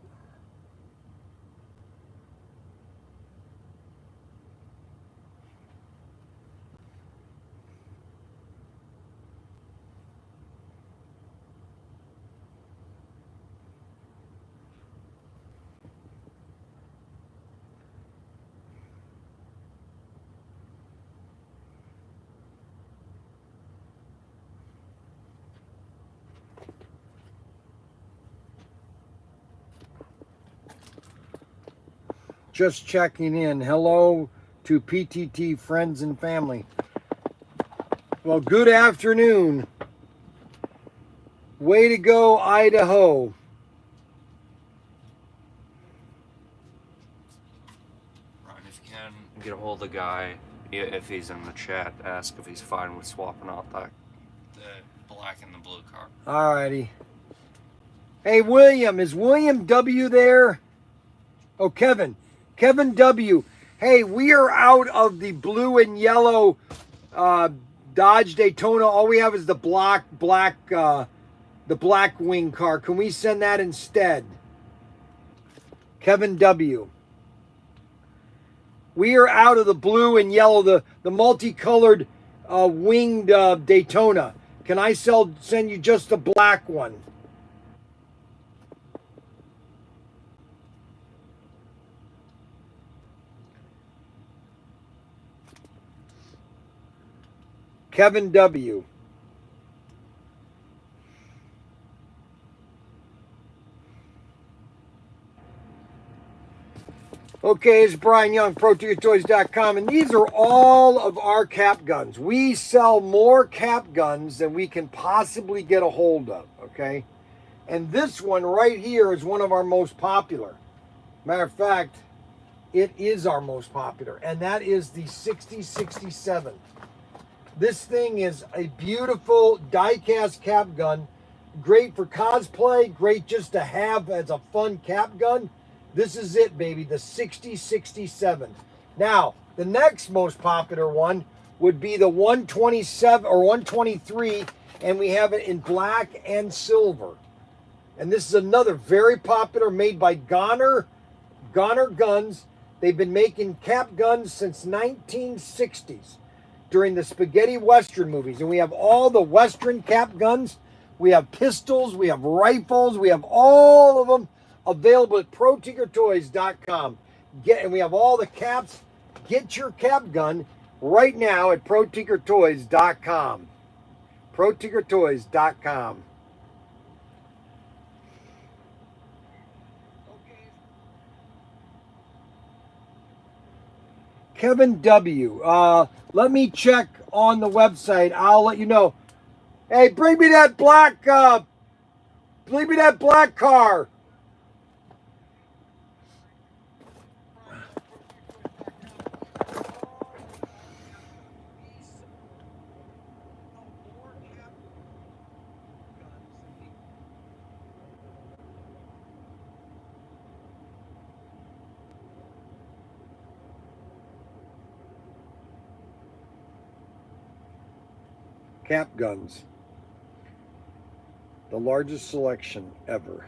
Just checking in. Hello to PTT friends and family. Well, good afternoon. Way to go, Idaho. Ryan, if you can get a hold of the guy, if he's in the chat, ask if he's fine with swapping out the black and the blue car. Alrighty. Hey, William. Is William W. there? Oh, Kevin. Kevin W. Hey, we are out of the blue and yellow Dodge Daytona. All we have is the black wing car. Can we send that instead? Kevin W. We are out of the blue and yellow, the multicolored winged Daytona. Can I send you just the black one? Kevin W. Okay, it's Bryan Young, ProTinkerToys.com, and these are all of our cap guns. We sell more cap guns than we can possibly get a hold of, okay? And this one right here is one of our most popular. Matter of fact, it is our most popular, and that is the 6067. This thing is a beautiful die-cast cap gun. Great for cosplay, great just to have as a fun cap gun. This is it, baby, the 6067. Now, the next most popular one would be the 127 or 123, and we have it in black and silver. And this is another very popular, made by Goner Guns. They've been making cap guns since 1960s. During the spaghetti western movies, and we have all the western cap guns. We have pistols, we have rifles, we have all of them available at ProTinkerToys.com. And we have all the caps. Get your cap gun right now at ProTinkerToys.com. ProTinkerToys.com. Kevin W. Let me check on the website. I'll let you know. Hey, bring me that black car. Cap guns. The largest selection ever.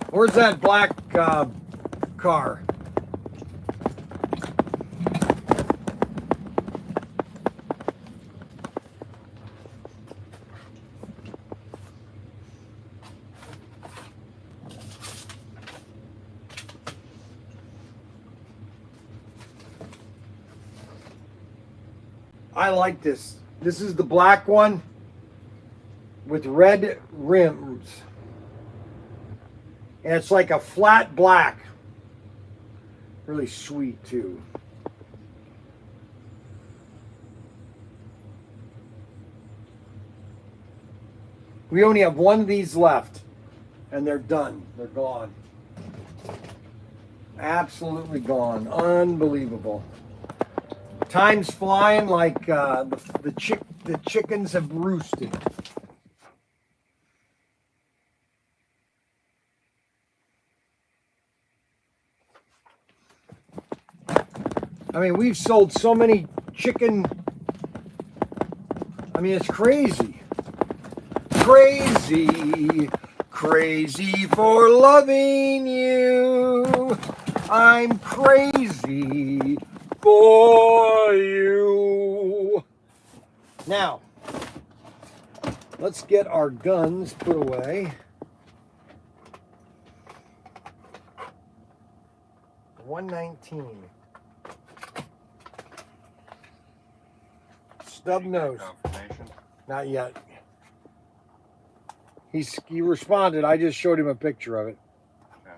Where's that black car. I like this. This is the black one with red rims. And it's like a flat black. Really sweet too. We only have one of these left and they're done. They're gone. Absolutely gone. Unbelievable. Time's flying like the chickens have roosted. I mean, we've sold so many chicken. I mean, it's crazy. Crazy. Crazy for loving you. I'm crazy for you. Now, let's get our guns put away. 119. Stub nose. Confirmation. Not yet. He responded. I just showed him a picture of it. Yeah.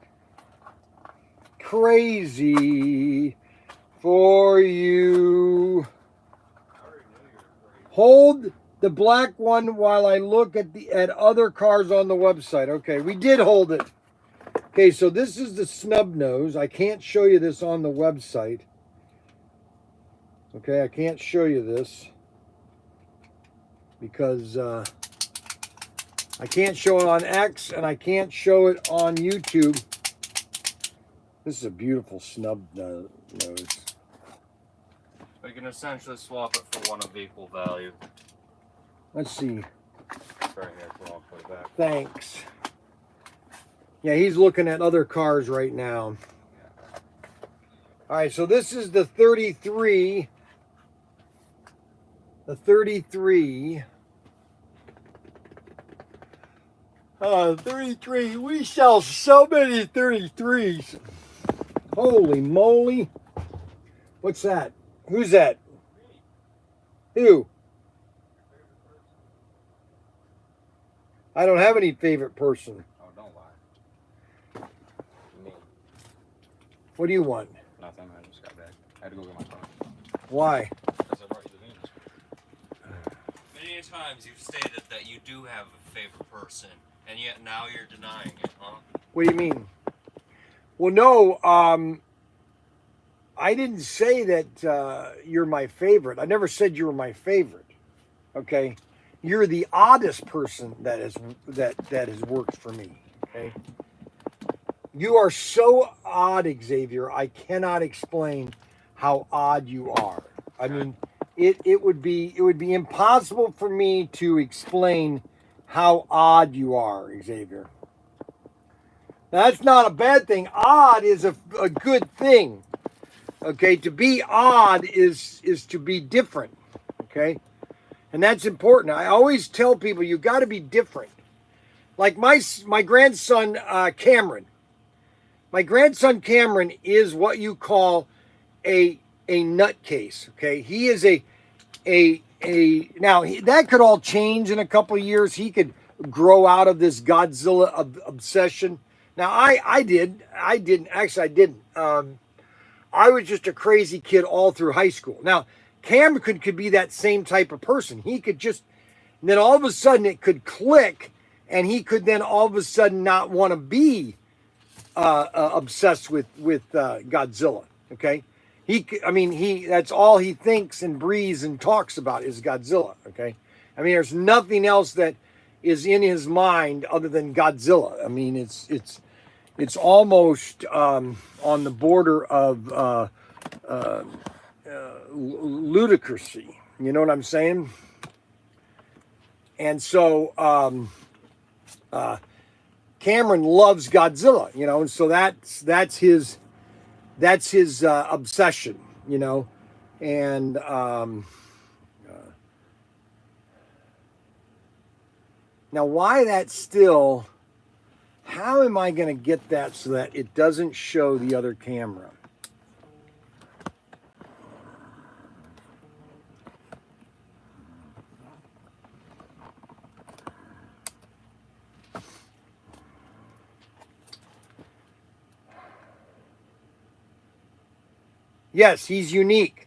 Crazy for you. Hold the black one while I look at other cars on the website. Okay, we did hold it. Okay, so this is the snub nose. I can't show you this on the website. Okay, I can't show you this because I can't show it on X and I can't show it on YouTube. This is a beautiful snub nose. We can essentially swap it for one of equal value. Let's see. Sorry, here, I'll put it back. Thanks. Yeah, he's looking at other cars right now. All right, so this is the 33. The 33. 33. We sell so many 33s. Holy moly. What's that? Who's that? Who? I don't have any favorite person. Oh, don't lie. Me. What do you want? Nothing. I just got back. I had to go get my phone. Why? Because I brought you the Venus. Many times you've stated that you do have a favorite person, and yet now you're denying it, huh? What do you mean? Well, no, I didn't say that you're my favorite. I never said you were my favorite. Okay? You're the oddest person that has worked for me. Okay? You are so odd, Xavier. I cannot explain how odd you are. I mean, it would be impossible for me to explain how odd you are, Xavier. Now, that's not a bad thing. Odd is a good thing. Okay, to be odd is to be different. Okay, and that's important. I always tell people you got to be different. Like my grandson Cameron. My grandson Cameron is what you call a nutcase. Okay, he is now that could all change in a couple of years. He could grow out of this Godzilla obsession. Now I didn't. I was just a crazy kid all through high school. Now Cam could be that same type of person. He could just, and then all of a sudden it could click, and he could then all of a sudden not want to be obsessed with Godzilla. Okay, that's all he thinks and breathes and talks about is Godzilla. Okay, I mean there's nothing else that is in his mind other than Godzilla. I mean it's almost on the border of ludicrousy. You know what I'm saying? And so Cameron loves Godzilla, you know, and so that's his that's his obsession, you know. And now why that's still, how am I going to get that so that it doesn't show the other camera? Yes, he's unique.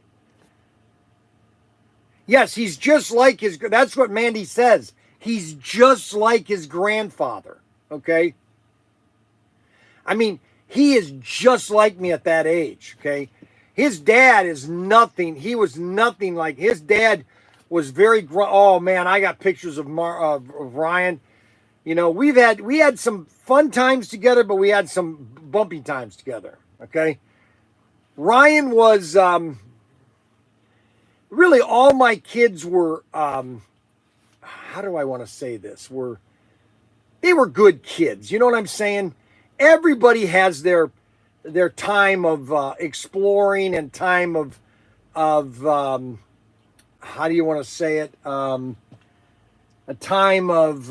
Yes, he's just like his, that's what Mandy says. He's just like his grandfather, okay? I mean, he is just like me at that age, okay? His dad is nothing. He was nothing like, his dad was very, oh man, I got pictures of Ryan. You know, we had some fun times together, but we had some bumpy times together, okay? Ryan was, really all my kids were, how do I want to say this? They were good kids. You know what I'm saying? Everybody has their time of exploring and time of how do you want to say it? A time of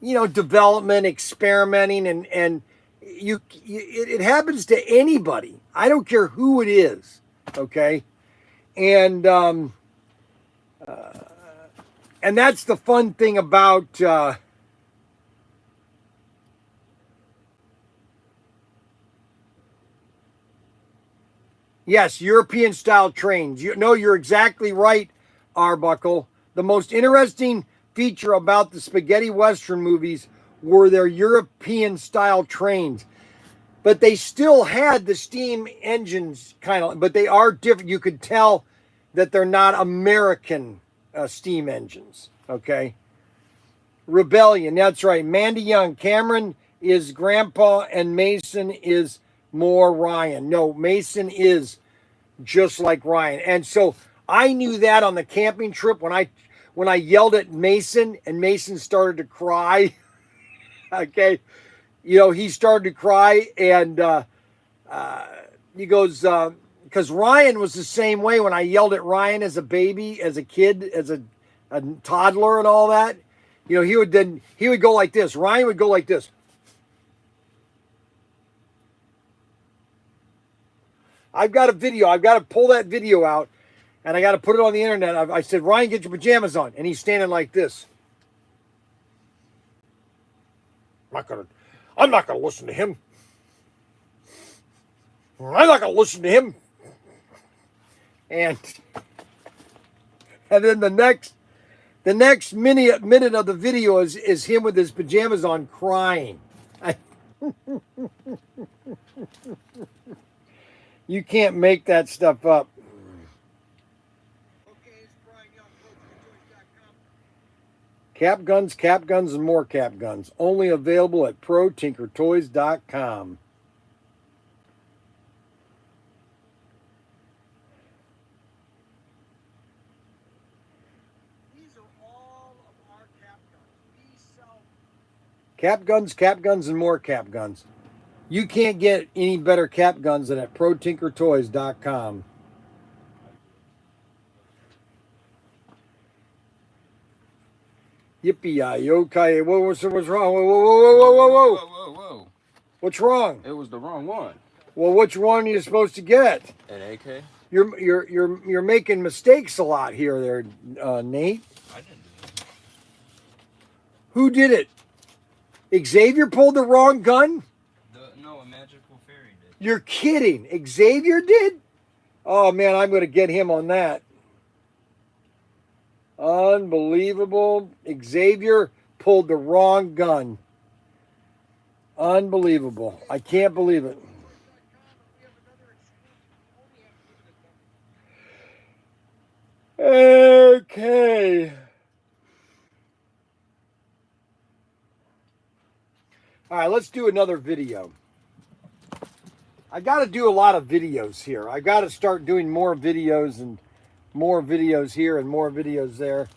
you know, development, experimenting, and it happens to anybody. I don't care who it is, okay? And that's the fun thing about yes, European style trains. You're exactly right, Arbuckle. The most interesting feature about the spaghetti western movies were their European style trains. But they still had the steam engines kind of, but they are different. You could tell that they're not American steam engines, okay? Rebellion, that's right. Mandy Young, Cameron is grandpa and Mason is more Ryan. No, Mason is just like Ryan. And so I knew that on the camping trip when I yelled at Mason and Mason started to cry, okay? You know, he started to cry and he goes, because Ryan was the same way when I yelled at Ryan as a baby, as a kid, as a toddler and all that. You know, he would go like this. Ryan would go like this. I've got a video. I've got to pull that video out and I got to put it on the internet. I said, Ryan, get your pajamas on. And he's standing like this. I'm not gonna listen to him. I'm not gonna listen to him. And then the next minute of the video is him with his pajamas on crying. You can't make that stuff up. Cap guns, and more cap guns. Only available at ProTinkerToys.com. These are all of our cap guns. We sell cap guns, and more cap guns. You can't get any better cap guns than at ProTinkerToys.com. Yippee-yi-yo-ki. What's wrong? Whoa. What's wrong? It was the wrong one. Well, which one are you supposed to get? An AK? You're making mistakes a lot here, there, Nate. I didn't do it. Who did it? Xavier pulled the wrong gun? No, a magical fairy did. You're kidding. Xavier did? Oh man, I'm going to get him on that. Unbelievable. Xavier pulled the wrong gun. Unbelievable. I can't believe it. Okay. All right, let's do another video. I got to do a lot of videos here. I got to start doing more videos and more videos here and more videos there.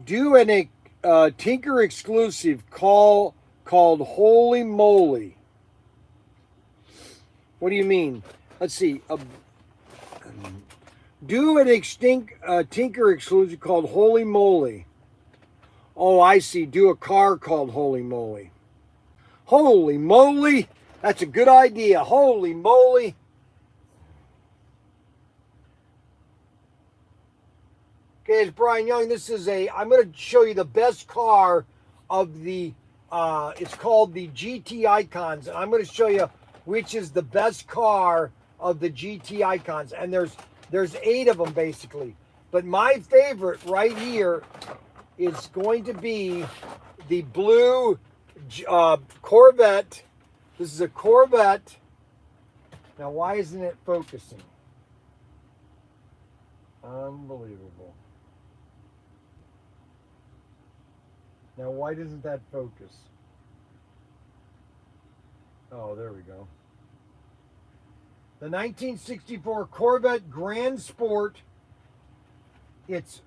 Do an Tinker exclusive called Holy Moly. What do you mean? Let's see. Do an Tinker exclusive called Holy Moly. Oh, I see. Do a car called Holy Moly. Holy moly! That's a good idea. Holy moly! Okay, it's Brian Young. I'm going to show you the best car of the, it's called the GT Icons. And I'm going to show you which is the best car of the GT Icons. And there's 8 of them basically. But my favorite right here is going to be the blue Corvette. This is a Corvette. Now, why isn't it focusing? Unbelievable. Now, why doesn't that focus? Oh, there we go. The 1964 Corvette Grand Sport. It's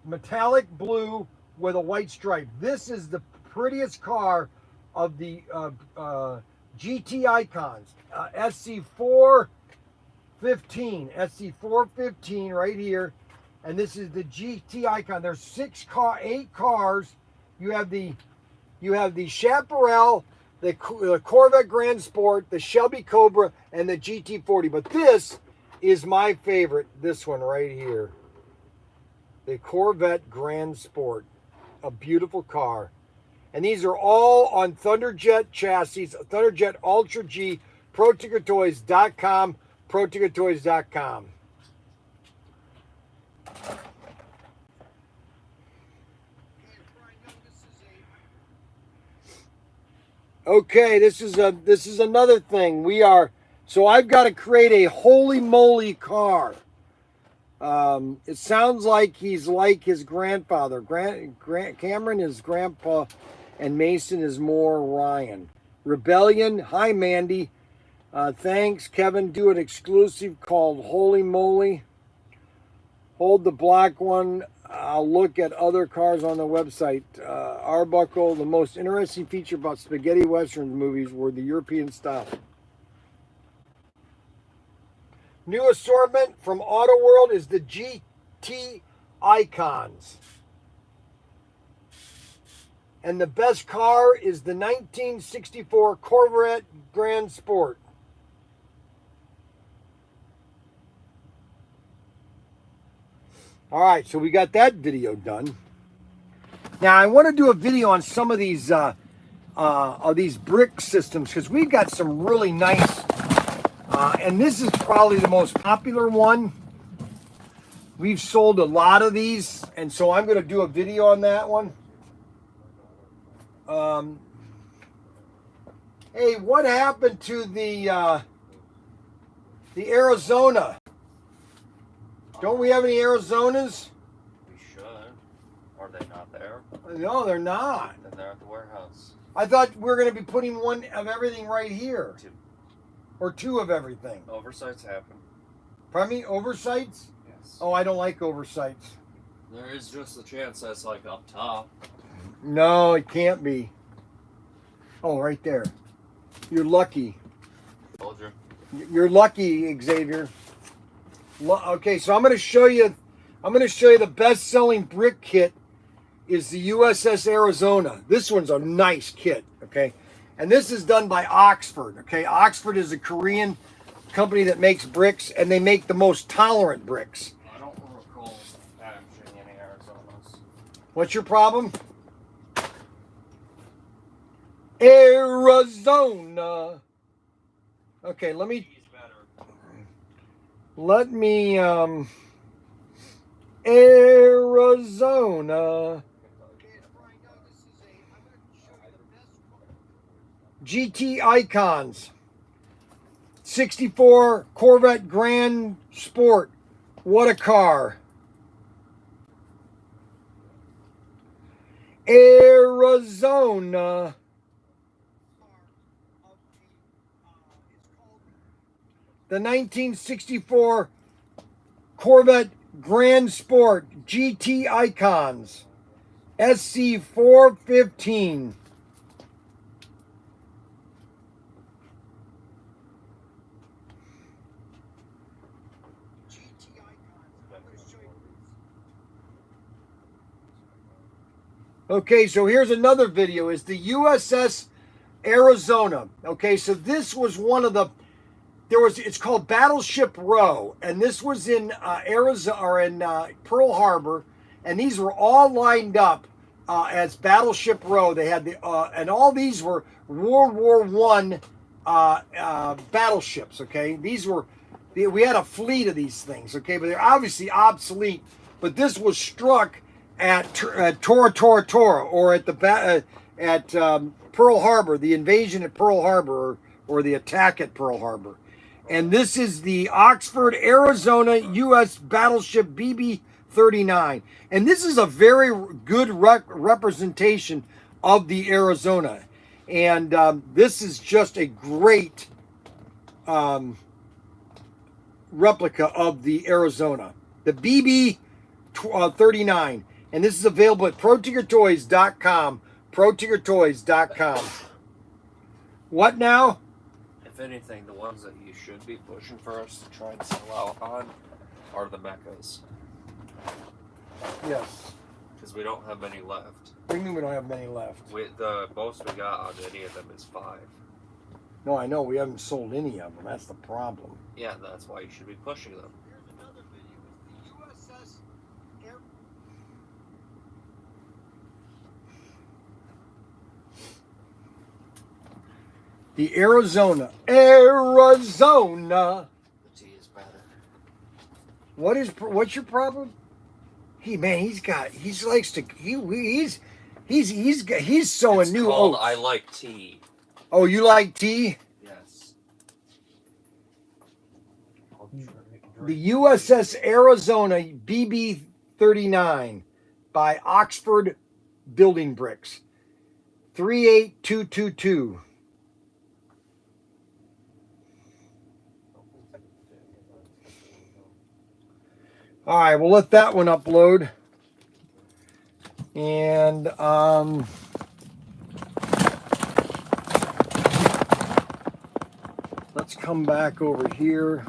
metallic blue with a white stripe. This is the prettiest car of the GT Icons. SC415. SC415 right here. And this is the GT Icon. There's 8 cars. You have the Chaparral, the Corvette Grand Sport, the Shelby Cobra, and the GT40. But this is my favorite. This one right here. The Corvette Grand Sport. A beautiful car. And these are all on Thunderjet chassis. Thunderjet Ultra G. ProTinkerToys.com. ProTinkerToys.com. Okay, this is another thing. So I've got to create a holy moly car. It sounds like he's like his grandfather. Cameron is grandpa, and Mason is more Ryan. Rebellion. Hi, Mandy. Thanks, Kevin. Do an exclusive called Holy Moly. Hold the black one. I'll look at other cars on the website. Arbuckle. The most interesting feature about spaghetti western movies were the European style. New assortment from Auto World is the GT Icons. And the best car is the 1964 Corvette Grand Sport. All right, so we got that video done. Now I want to do a video on some of these brick systems because we've got some really nice. And this is probably the most popular one. We've sold a lot of these, and so I'm going to do a video on that one. Hey, what happened to the Arizona? Don't we have any Arizonas? We should. Are they not there? No, they're not. Then they're at the warehouse. I thought we were going to be putting one of everything right here. 2. Or 2 of everything. Oversights happen. Pardon me? Oversights? Yes. Oh, I don't like oversights. There is just a chance that's like up top. No, it can't be. Oh, right there. You're lucky. Told you. You're lucky, Xavier. Okay, so I'm going to show you the best-selling brick kit is the USS Arizona. This one's a nice kit, okay? And this is done by Oxford, okay? Oxford is a Korean company that makes bricks, and they make the most tolerant bricks. I don't recall packaging any Arizonas. What's your problem? Arizona. Okay, let me Arizona. GT Icons. 64 Corvette Grand Sport. What a car. Arizona. The 1964 Corvette Grand Sport GT Icons SC415. Okay, so here's another video. It's the USS Arizona. Okay, so this was one of the, it's called Battleship Row, and this was in Arizona, or in Pearl Harbor, and these were all lined up as Battleship Row. They had the, and all these were World War I battleships, okay? These were, we had a fleet of these things, okay? But they're obviously obsolete, but this was struck at Tora Tora Tora, or at the Pearl Harbor, the invasion at Pearl Harbor, or the attack at Pearl Harbor. And this is the Oxford, Arizona U.S. battleship BB-39. And this is a very good representation of the Arizona. And this is just a great replica of the Arizona, the BB-39. And this is available at ProTinkerToys.com. ProTinkerToys.com. What now? If anything, the ones that you should be pushing for us to try and sell out on are the mechas. Yes. Because we don't have many left. What do you mean we don't have many left? The most we got on any of them is 5. No, I know. We haven't sold any of them. That's the problem. Yeah, that's why you should be pushing them. Here's another video. It's the USS The Arizona. Arizona. The tea is better. What's your problem? He's sowing It's new called oats. I like tea. Oh, you like tea? Yes. The USS Arizona BB-39 by Oxford Building Bricks. 38222. All right, we'll let that one upload. And let's come back over here.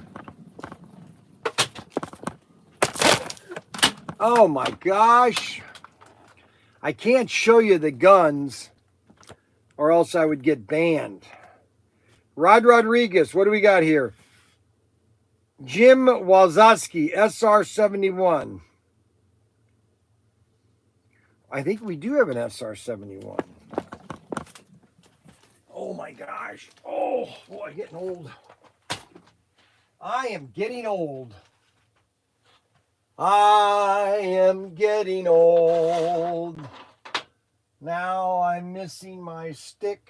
Oh my gosh. I can't show you the guns or else I would get banned. Rod Rodriguez, what do we got here? Jim Wazowski, SR-71. I think we do have an SR-71. Oh my gosh. Oh, boy, getting old. I am getting old. I am getting old. Now I'm missing my stick.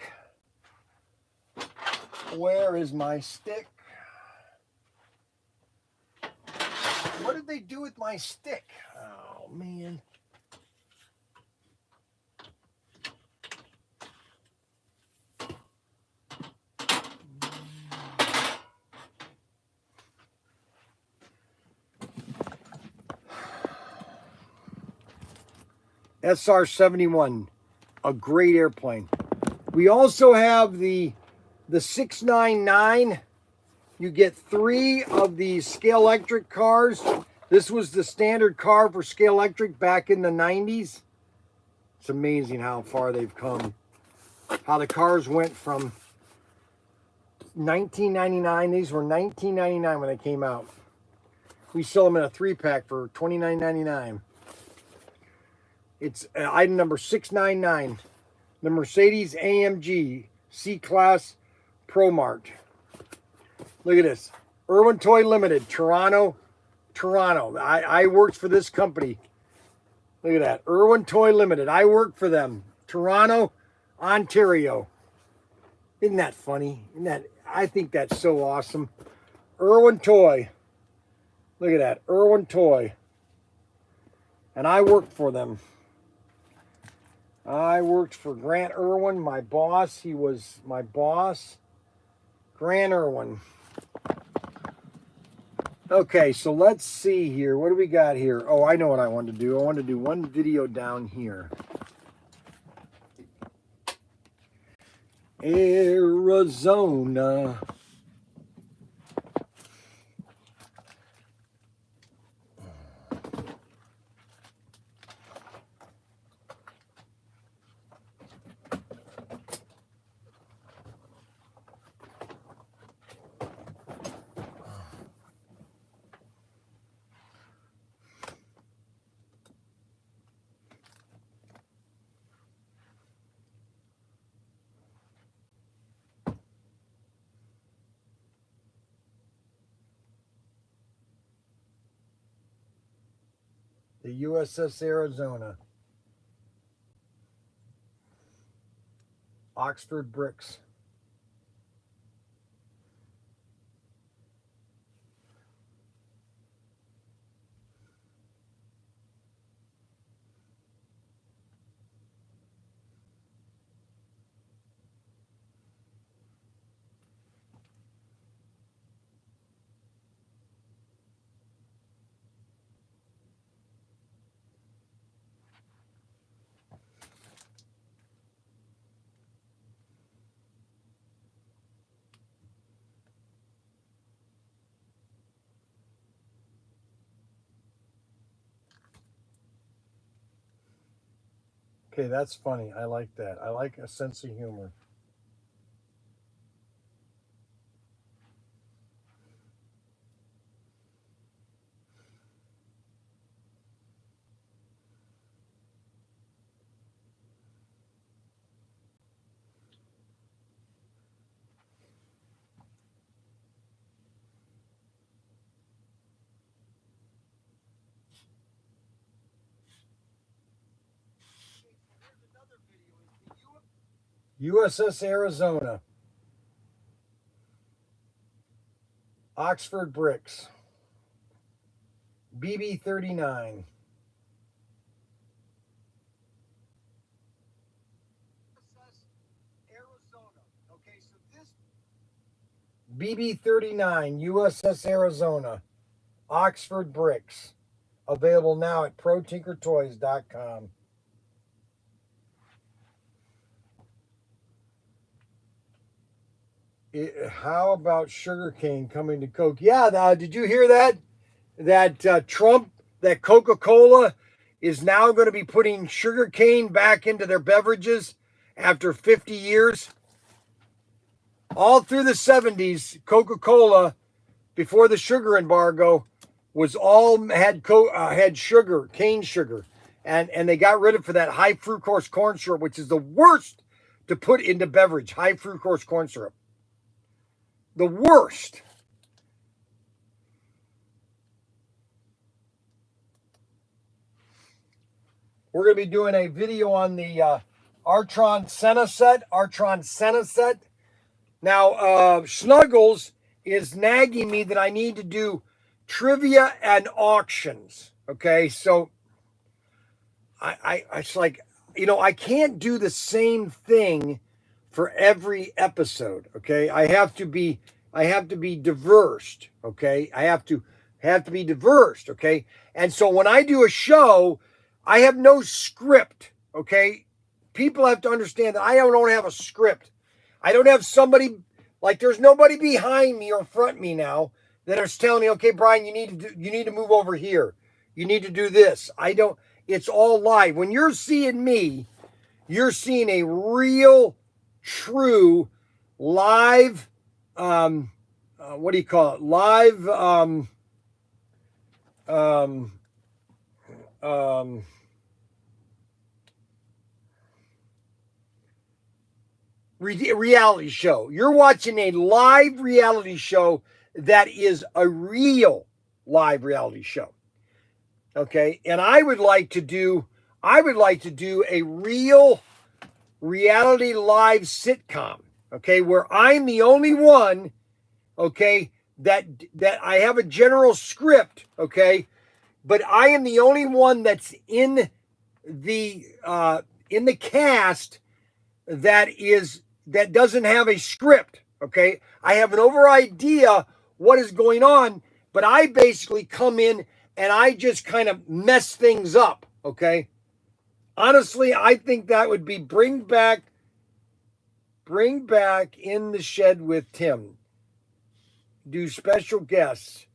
Where is my stick? What did they do with my stick? Oh, man. SR-71, a great airplane. We also have the 699. You get 3 of these Scalextric cars. This was the standard car for Scalextric back in the 90s. It's amazing how far they've come. How the cars went from 1999. These were 1999 when they came out. We sell them in a 3-pack for $29.99. It's item number 699. The Mercedes AMG C-Class Pro Mart. Look at this. Irwin Toy Limited, Toronto. I worked for this company. Look at that. Irwin Toy Limited. I worked for them. Toronto, Ontario. Isn't that funny? I think that's so awesome. Irwin Toy. Look at that. Irwin Toy. And I worked for them. I worked for Grant Irwin, my boss. He was my boss. Grant Irwin. Okay, so let's see here. What do we got here? Oh, I know what I want to do. I want to do one video down here. Arizona. The USS Arizona. Oxford bricks. Okay, that's funny. I like that. I like a sense of humor. USS Arizona. Oxford bricks. BB-39. BB-39 USS Arizona. Oxford bricks. Available now at ProTinkerToys.com. How about sugarcane coming to Coke? Yeah, did you hear that? That Trump, that Coca-Cola is now going to be putting sugarcane back into their beverages after 50 years. All through the 70s, Coca-Cola, before the sugar embargo, was all had sugar, cane sugar, and they got rid of it for that high fructose corn syrup, which is the worst to put into beverage. High fructose corn syrup, the worst. We're going to be doing a video on the Artron Senna set. Now, Snuggles is nagging me that I need to do trivia and auctions. Okay, so it's like, I can't do the same thing for every episode. Okay, I have to be diverse. Okay, I have to be diverse. Okay, and so when I do a show, I have no script. Okay, people have to understand that I don't have a script. I don't have somebody, like, there's nobody behind me or front me now that is telling me, okay, Bryan, you need to move over here. You need to do this. It's all live. When you're seeing me, you're seeing a real, true, live, what do you call it? Live, reality show. You're watching a live reality show that is a real live reality show. Okay, and I would like to do a real reality live sitcom. Okay, where I'm the only one. Okay, that I have a general script. Okay, but I am the only one that's in the cast that doesn't have a script. Okay, I have an over idea what is going on, but I basically come in and I just kind of mess things up, okay? Honestly, I think that would be bring back in the shed with Tim. Do special guests.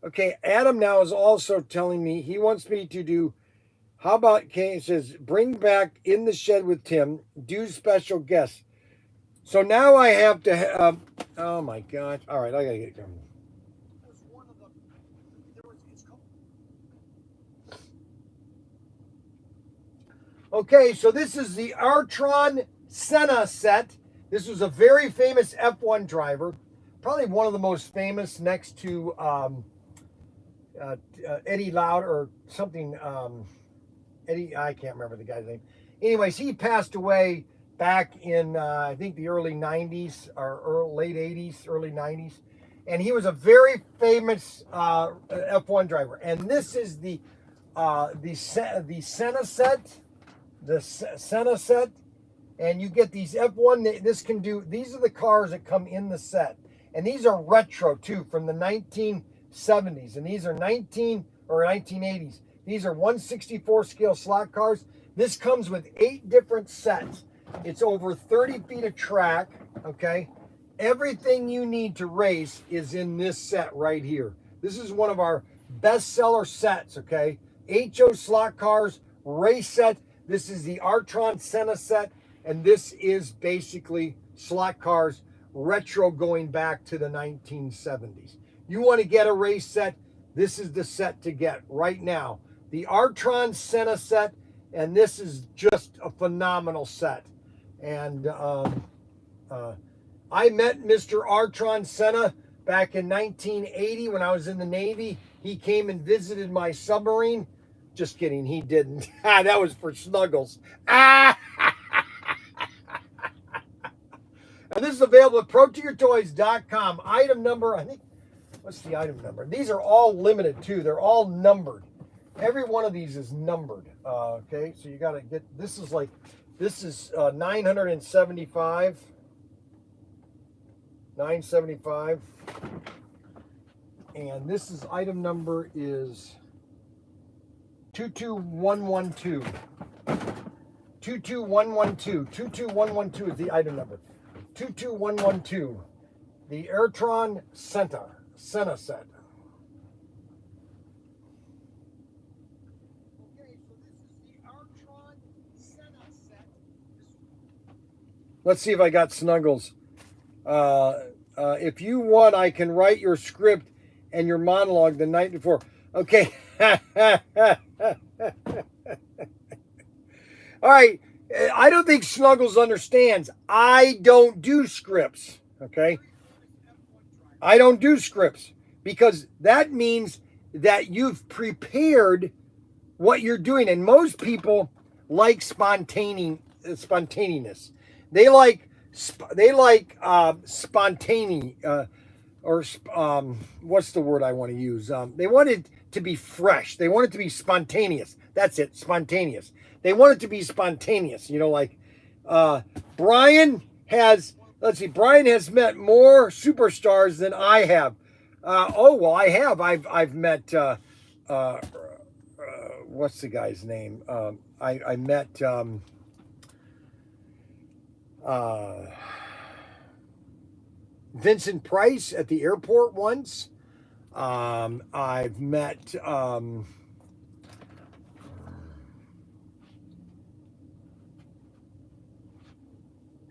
Okay, Adam now is also telling me he wants me to do, how about, okay, it says, bring back in the shed with Tim, do special guests. So now I have to, oh my gosh. All right, I gotta get it going. Okay, so this is the Artron Senna set. This was a very famous F1 driver. Probably one of the most famous next to Eddie Loud or something. Eddie, I can't remember the guy's name. Anyways, he passed away back in, I think, the early 90s or late 80s, early 90s. And he was a very famous F1 driver. And this is the Senna set. The Senna set. And you get these F1, this can do, these are the cars that come in the set. And these are retro too, from the 1970s. And these are 1980s. These are 1/64 scale slot cars. This comes with 8 different sets. It's over 30 feet of track, okay? Everything you need to race is in this set right here. This is one of our bestseller sets, okay? HO slot cars, race set. This is the Artron Senna set. And this is basically slot cars, retro going back to the 1970s. You want to get a race set, this is the set to get right now. The Artron Senna set, and this is just a phenomenal set. And I met Mr. Artron Senna back in 1980 when I was in the Navy. He came and visited my submarine. Just kidding, he didn't. That was for Snuggles. And this is available at ProTinkerToys.com. Item number, I think, what's the item number? These are all limited too. They're all numbered. Every one of these is numbered. Okay, so you got to get, this is 975. 975. And this is item number is 22112. 22112. 22112 is the item number. 22112. The Artron Senna set. Okay, so this is the Artron Senna set. Let's see if I got Snuggles. If you want, I can write your script and your monologue the night before. Okay. All right. I don't think Snuggles understands. I don't do scripts. Okay. I don't do scripts because that means that you've prepared what you're doing. And most people like spontaneous. They like spontaneous, what's the word I want to use? They want it to be fresh. They want it to be spontaneous. That's it, spontaneous. They want it to be spontaneous. You know, like Bryan has met more superstars than I have. I have. I've met what's the guy's name? I met Vincent Price at the airport once. I've met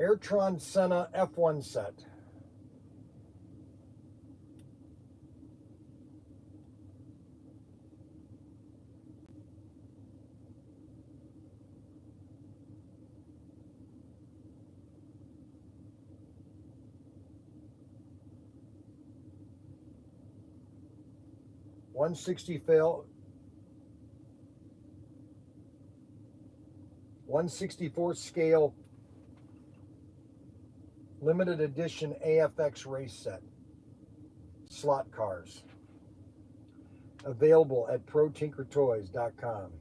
Artron Senna F1 set. $164 scale limited edition AFX race set. Slot cars. Available at ProTinkerToys.com.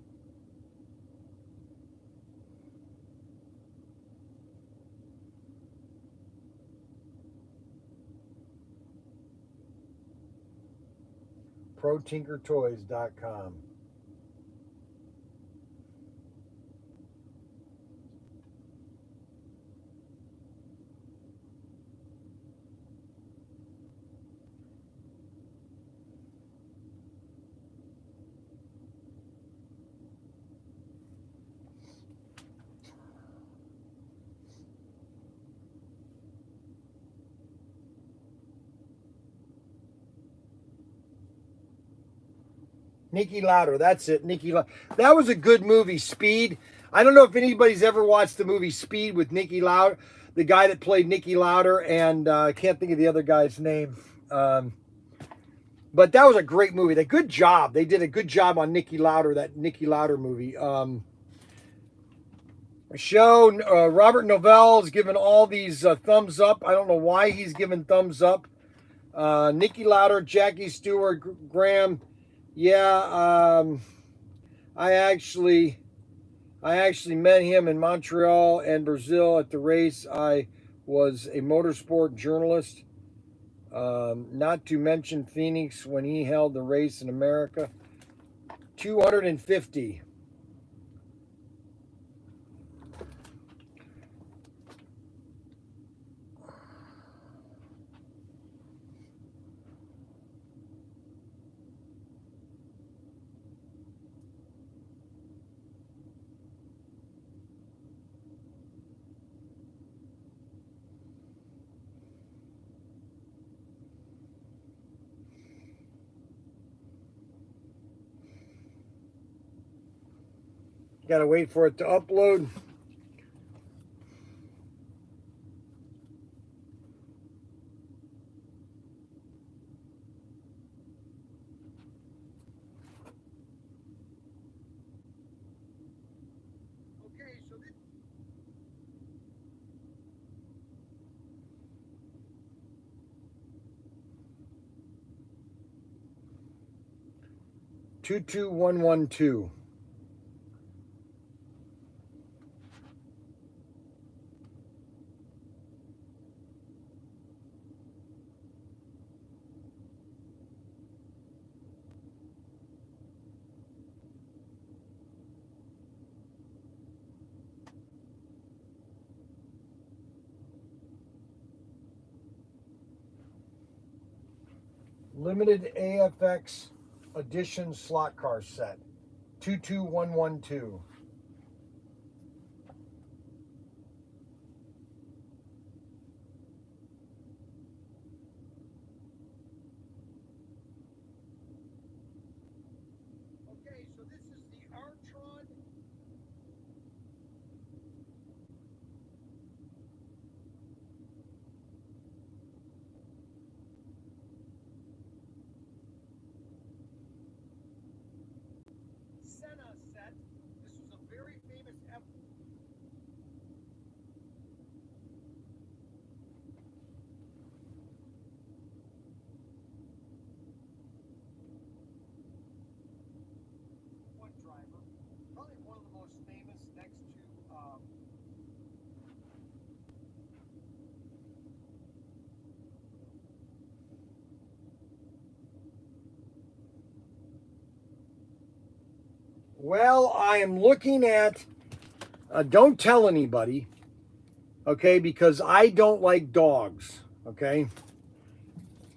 ProTinkerToys.com. Niki Lauda, that's it. Niki Lauda. That was a good movie, Speed. I don't know if anybody's ever watched the movie Speed with Niki Lauda, the guy that played Niki Lauda, and I can't think of the other guy's name. But that was a great movie. Good job. They did a good job on Niki Lauda, that Niki Lauda movie. Robert Novell is giving all these thumbs up. I don't know why he's giving thumbs up. Niki Lauda, Jackie Stewart, Graham. Yeah, I actually met him in Montreal and Brazil at the race. I was a motorsport journalist. Not to mention Phoenix when he held the race in America. 250. Got to wait for it to upload. Okay, so this 22112. Limited AFX edition slot car set. 22112. Okay, so this is the Artron. Senna set. This was a very famous F. One driver, probably one of the most famous next to Well, I am looking at, don't tell anybody, okay, because I don't like dogs, okay?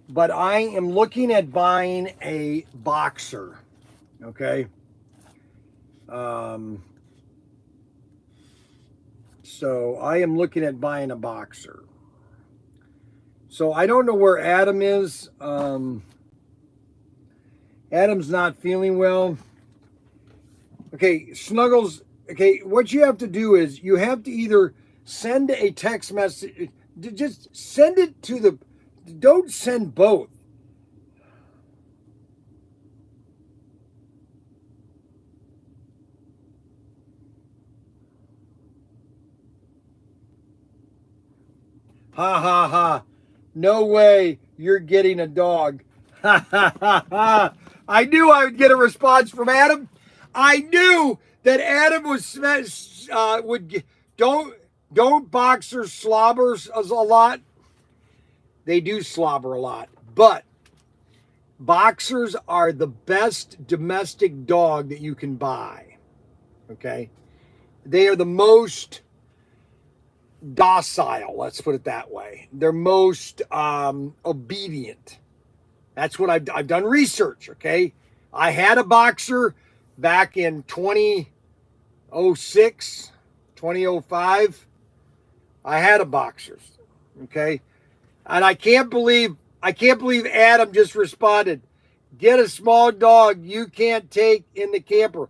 But I am looking at buying a boxer, okay? So I am looking at buying a boxer. So I don't know where Adam is. Adam's not feeling well. Okay, Snuggles, okay, what you have to do is you have to either send a text message, just send it to the, don't send both. Ha ha ha. No way you're getting a dog. Ha ha ha ha. I knew I would get a response from Adam. I knew that Adam would don't boxers slobbers a lot. They do slobber a lot, but boxers are the best domestic dog that you can buy. Okay? They are the most docile, let's put it that way. They're most obedient. That's what I've done research, okay? I had a boxer back in 2006, 2005. I had a boxers, okay? And I can't believe Adam just responded, get a small dog you can't take in the camper.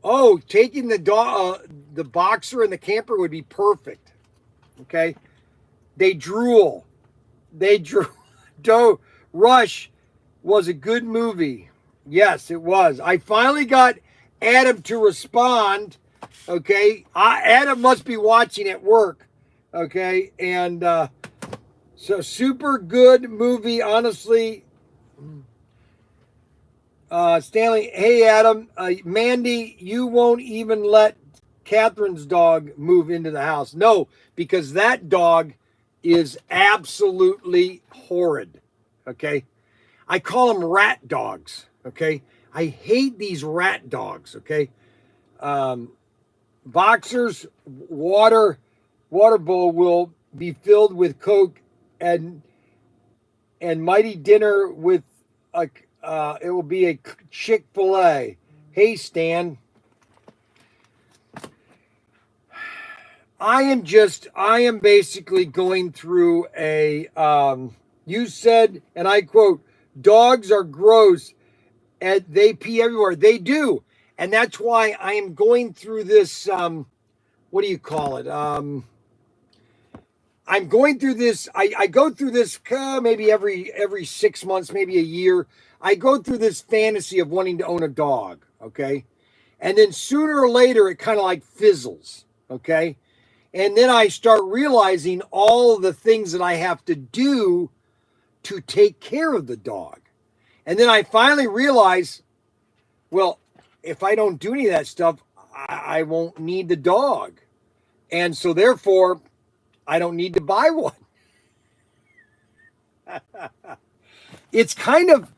Oh, taking the dog, the boxer in the camper would be perfect. Okay, they drool. Rush was a good movie. Yes, it was. I finally got Adam to respond. Okay, Adam must be watching at work. Okay, and so super good movie, honestly. Stanley, hey Adam, Mandy, you won't even let Catherine's dog move into the house. No, because that dog is absolutely horrid. Okay, I call them rat dogs. Okay, I hate these rat dogs. Okay, boxers, water bowl will be filled with Coke and mighty dinner with a. It will be a Chick-fil-A. Hey, Stan. I am basically going through a, you said, and I quote, dogs are gross and they pee everywhere. They do. And that's why I am going through this, what do you call it? I'm going through this. I go through this maybe every 6 months, maybe a year. I go through this fantasy of wanting to own a dog. Okay. And then sooner or later, it kind of like fizzles. Okay. And then I start realizing all the things that I have to do to take care of the dog. And then I finally realize, well, if I don't do any of that stuff, I won't need the dog. And so therefore, I don't need to buy one. It's kind of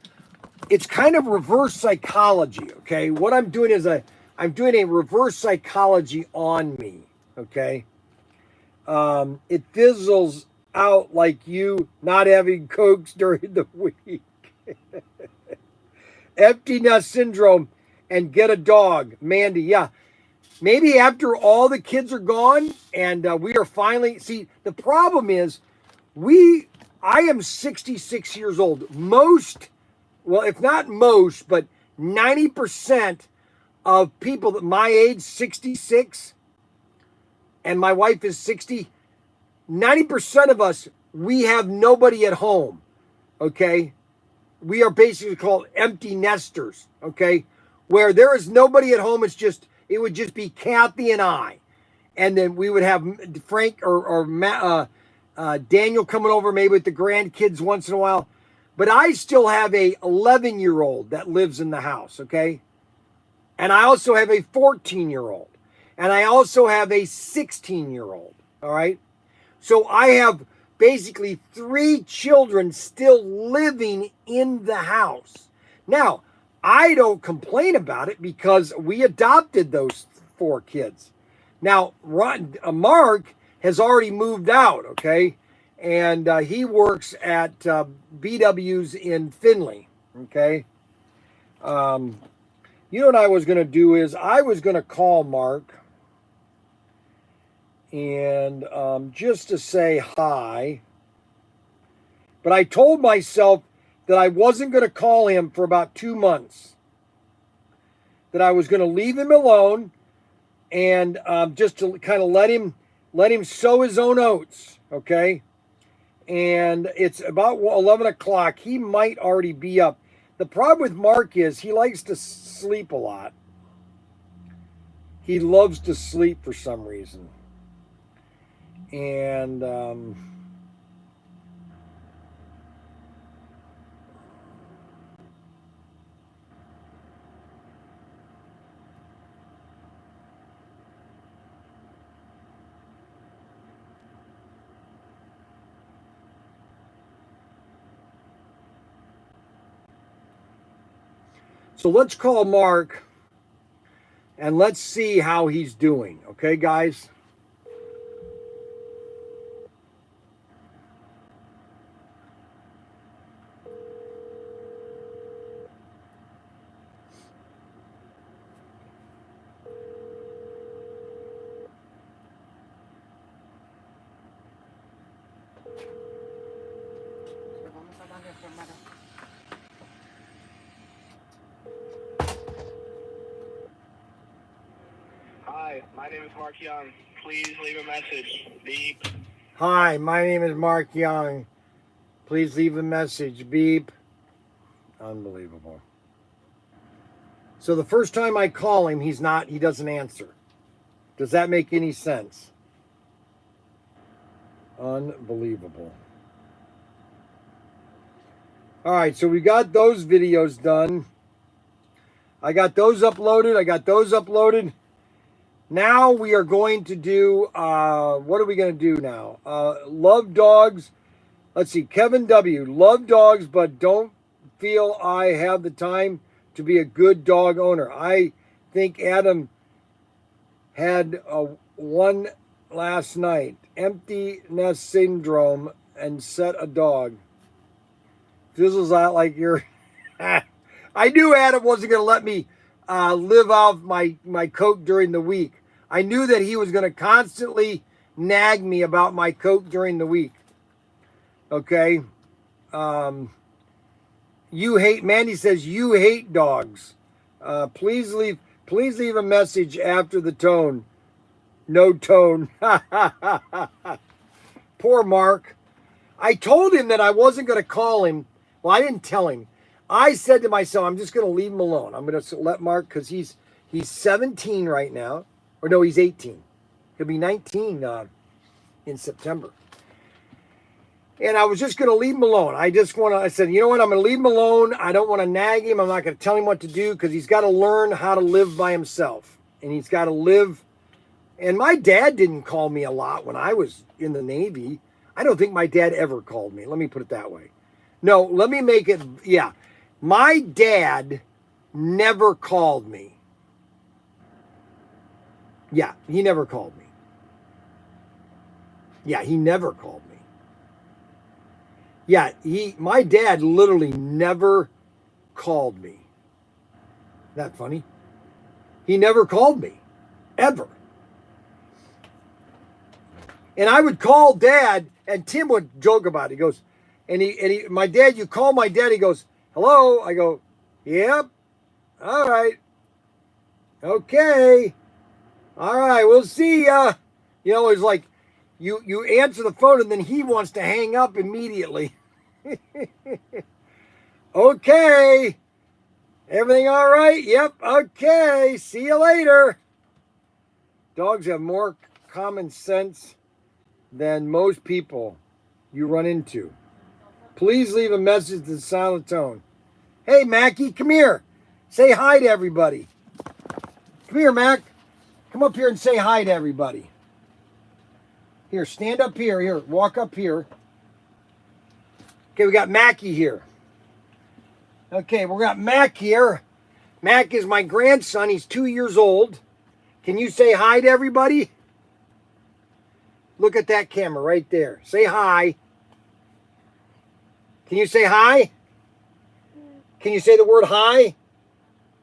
reverse psychology, okay? What I'm doing is I'm doing a reverse psychology on me, okay? It fizzles out like you not having Cokes during the week. Empty nest syndrome and get a dog. Mandy, yeah. Maybe after all the kids are gone and we are finally, see, the problem is I am 66 years old. Well, if not most, but 90% of people that my age, 66, and my wife is 60, 90% of us, we have nobody at home, okay? We are basically called empty nesters, okay? Where there is nobody at home, it would just be Kathy and I. And then we would have Frank or Daniel coming over maybe with the grandkids once in a while. But I still have a 11-year-old that lives in the house, okay? And I also have a 14-year-old. And I also have a 16-year-old, all right? So I have basically 3 children still living in the house. Now, I don't complain about it because we adopted those 4 kids. Now, Mark has already moved out, okay? And he works at BW's in Findlay, okay? You know what I was going to do is I was going to call Mark and just to say hi. But I told myself that I wasn't going to call him for about 2 months. That I was going to leave him alone and just to kind of let him sow his own oats, okay? And it's about 11 o'clock. He might already be up. The problem with Mark is he likes to sleep a lot. He loves to sleep for some reason. And So let's call Mark and let's see how he's doing. Okay, guys? Hi, my name is Mark Young. Please leave a message. Beep. Hi, my name is Mark Young. Please leave a message. Beep. Unbelievable. So the first time I call him, he doesn't answer. Does that make any sense? Unbelievable. All right, so we got those videos done. I got those uploaded. Now we are going to do, what are we going to do now? Love dogs. Let's see, Kevin W. Love dogs, but don't feel I have the time to be a good dog owner. I think Adam had one last night. Empty nest syndrome and set a dog. Fizzles out like you're... I knew Adam wasn't going to let me live off my coat during the week. I knew that he was going to constantly nag me about my coat during the week. Okay. Mandy says, you hate dogs. Please leave a message after the tone. No tone. Poor Mark. I told him that I wasn't going to call him. Well, I didn't tell him. I said to myself, I'm just going to leave him alone. I'm going to let Mark, because he's 17 right now. Or no, he's 18. He'll be 19 in September. And I was just going to leave him alone. I said, you know what? I'm going to leave him alone. I don't want to nag him. I'm not going to tell him what to do, because he's got to learn how to live by himself. And he's got to live. And my dad didn't call me a lot when I was in the Navy. I don't think my dad ever called me. Let me put it that way. No, let me make it, yeah. My dad never called me. Yeah, he never called me. Yeah, he never called me. Yeah, my dad literally never called me. Isn't that funny? He never called me, ever. And I would call Dad, and Tim would joke about it. He goes, my dad, you call my dad, he goes, hello? I go, yep. All right. Okay. All right, we'll see ya. You know, it's like you answer the phone and then he wants to hang up immediately. Okay. Everything all right? Yep. Okay. See you later. Dogs have more common sense than most people you run into. Please leave a message to silent tone. Hey, Mackie, come here. Say hi to everybody. Come here, Mac. Come up here and say hi to everybody. Here, stand up here. Here, walk up here. Okay, we got Mackie here. Okay, we got Mac here. Mac is my grandson. He's 2 years old. Can you say hi to everybody? Look at that camera right there. Say hi. Can you say hi? Can you say the word hi?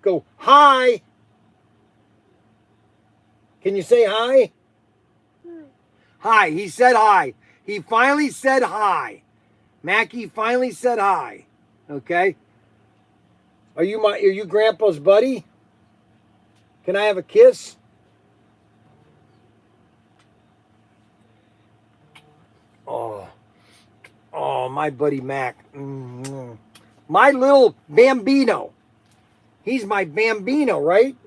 Go, hi. Can you say hi? Hi. He said hi. He finally said hi. Mackie finally said hi. Okay. Are you Grandpa's buddy? Can I have a kiss? Oh, my buddy Mac. My little Bambino. He's my Bambino, right?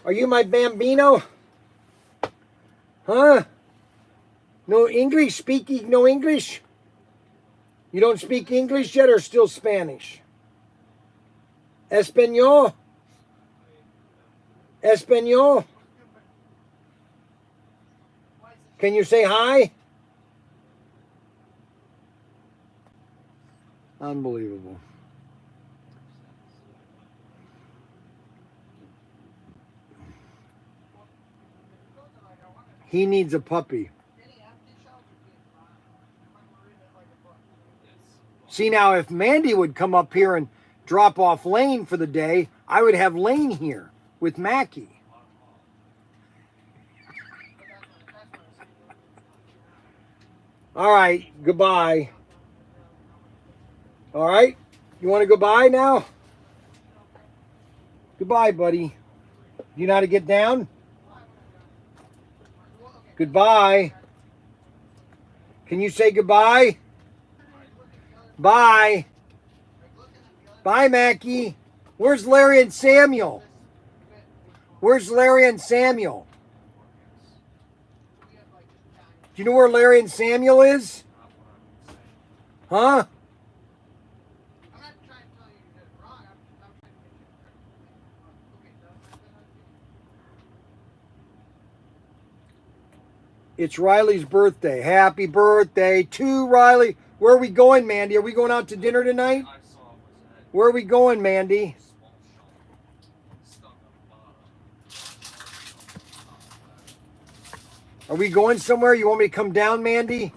Are you my Bambino? Huh? No English? Speaking no English? You don't speak English yet or still Spanish? Espanol? Espanol? Can you say hi? Unbelievable. He needs a puppy. See, now if Mandy would come up here and drop off Lane for the day, I would have Lane here with Mackie. All right, goodbye. All right, you want to go bye now? Goodbye, buddy. You know how to get down? Goodbye. Can you say goodbye? Bye. Bye, Mackie. Where's Larry and Samuel? Where's Larry and Samuel? Do you know where Larry and Samuel is? Huh? It's Riley's birthday. Happy birthday to Riley. Where are we going, Mandy? Are we going out to dinner tonight? Where are we going, Mandy? Are we going somewhere? You want me to come down, Mandy?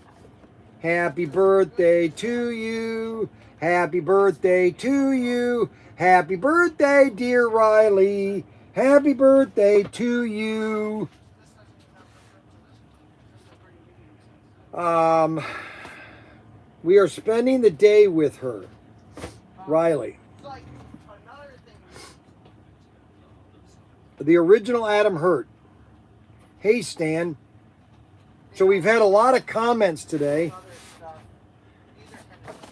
Happy birthday to you. Happy birthday to you. Happy birthday, dear Riley. Happy birthday to you. We are spending the day with her, Riley. The original Adam Hurt. Hey, Stan. So we've had a lot of comments today.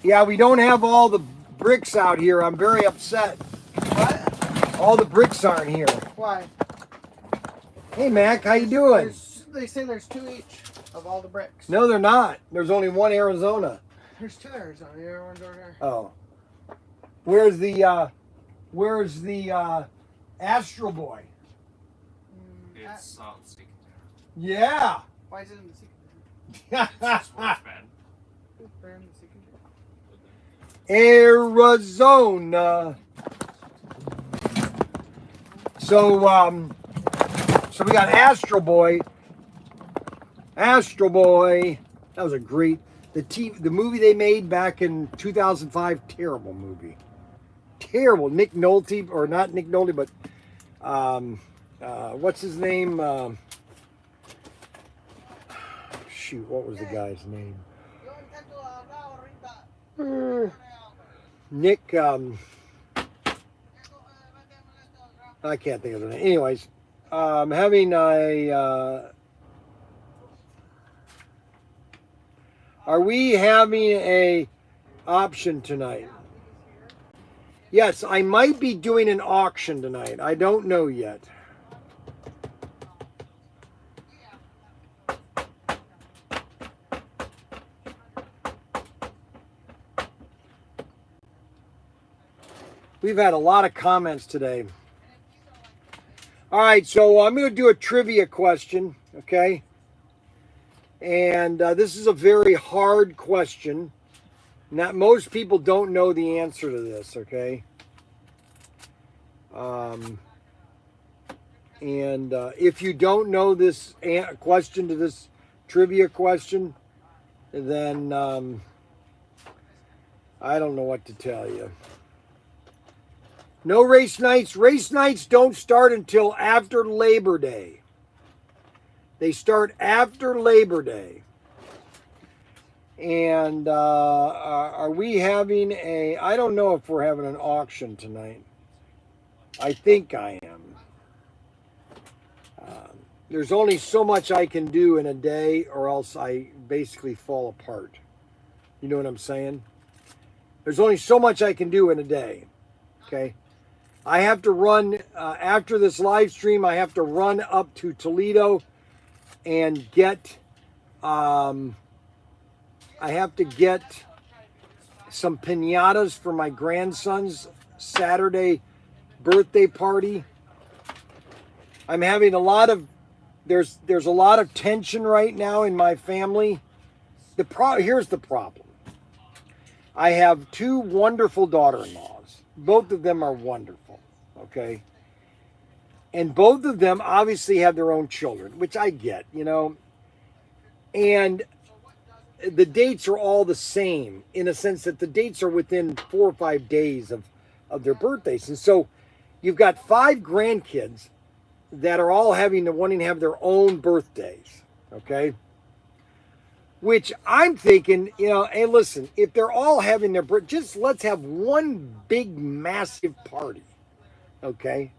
Yeah, we don't have all the bricks out here. I'm very upset. What? All the bricks aren't here. Why? Hey, Mac, how you doing? They say there's 2 each of all the bricks. No, they're not. There's only one Arizona. There's 2 Arizona. The other one's over there. Oh. Where's the Astro Boy? It's secret. Yeah. Why is it in the secret? It's sports band. They're in the secret. Arizona. So we got Astro Boy. Astro Boy. That was a great the movie they made back in 2005. Terrible movie. Terrible. Nick Nolte, or not Nick Nolte, but what's his name? Shoot, what was the guy's name? Nick. I can't think of the name. Anyways, having a. Are we having a option tonight? Yes, I might be doing an auction tonight. I don't know yet. We've had a lot of comments today. All right, so I'm going to do a trivia question, okay? And this is a very hard question. Not most people don't know the answer to this, okay? If you don't know this question to this trivia question, then I don't know what to tell you. No race nights. Race nights don't start until after Labor Day. They start after Labor Day. And are we having a... I don't know if we're having an auction tonight. I think I am. There's only so much I can do in a day, or else I basically fall apart. You know what I'm saying? There's only so much I can do in a day. Okay? I have to run, after this live stream, I have to run up to Toledo and get, I have to get some piñatas for my grandson's Saturday birthday party. I'm having a lot of, there's a lot of tension right now in my family. Here's the problem. I have 2 wonderful daughter-in-laws. Both of them are wonderful, okay? And both of them obviously have their own children, which I get, you know. And the dates are all the same in a sense that the dates are within 4 or 5 days of their birthdays. And so you've got 5 grandkids that are all wanting to have their own birthdays, okay? Which I'm thinking, you know, hey, listen, if they're all having their birthday, just let's have one big, massive party, okay?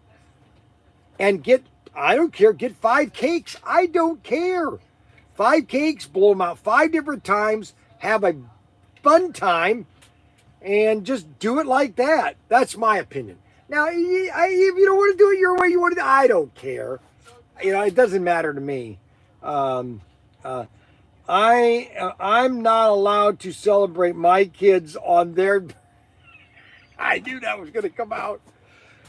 And I don't care, get 5 cakes. I don't care. 5 cakes, blow them out 5 different times, have a fun time, and just do it like that. That's my opinion. Now, if you don't want to do it your way, you want to do it, I don't care. You know, it doesn't matter to me. I'm not allowed to celebrate my kids on their... I knew that was going to come out.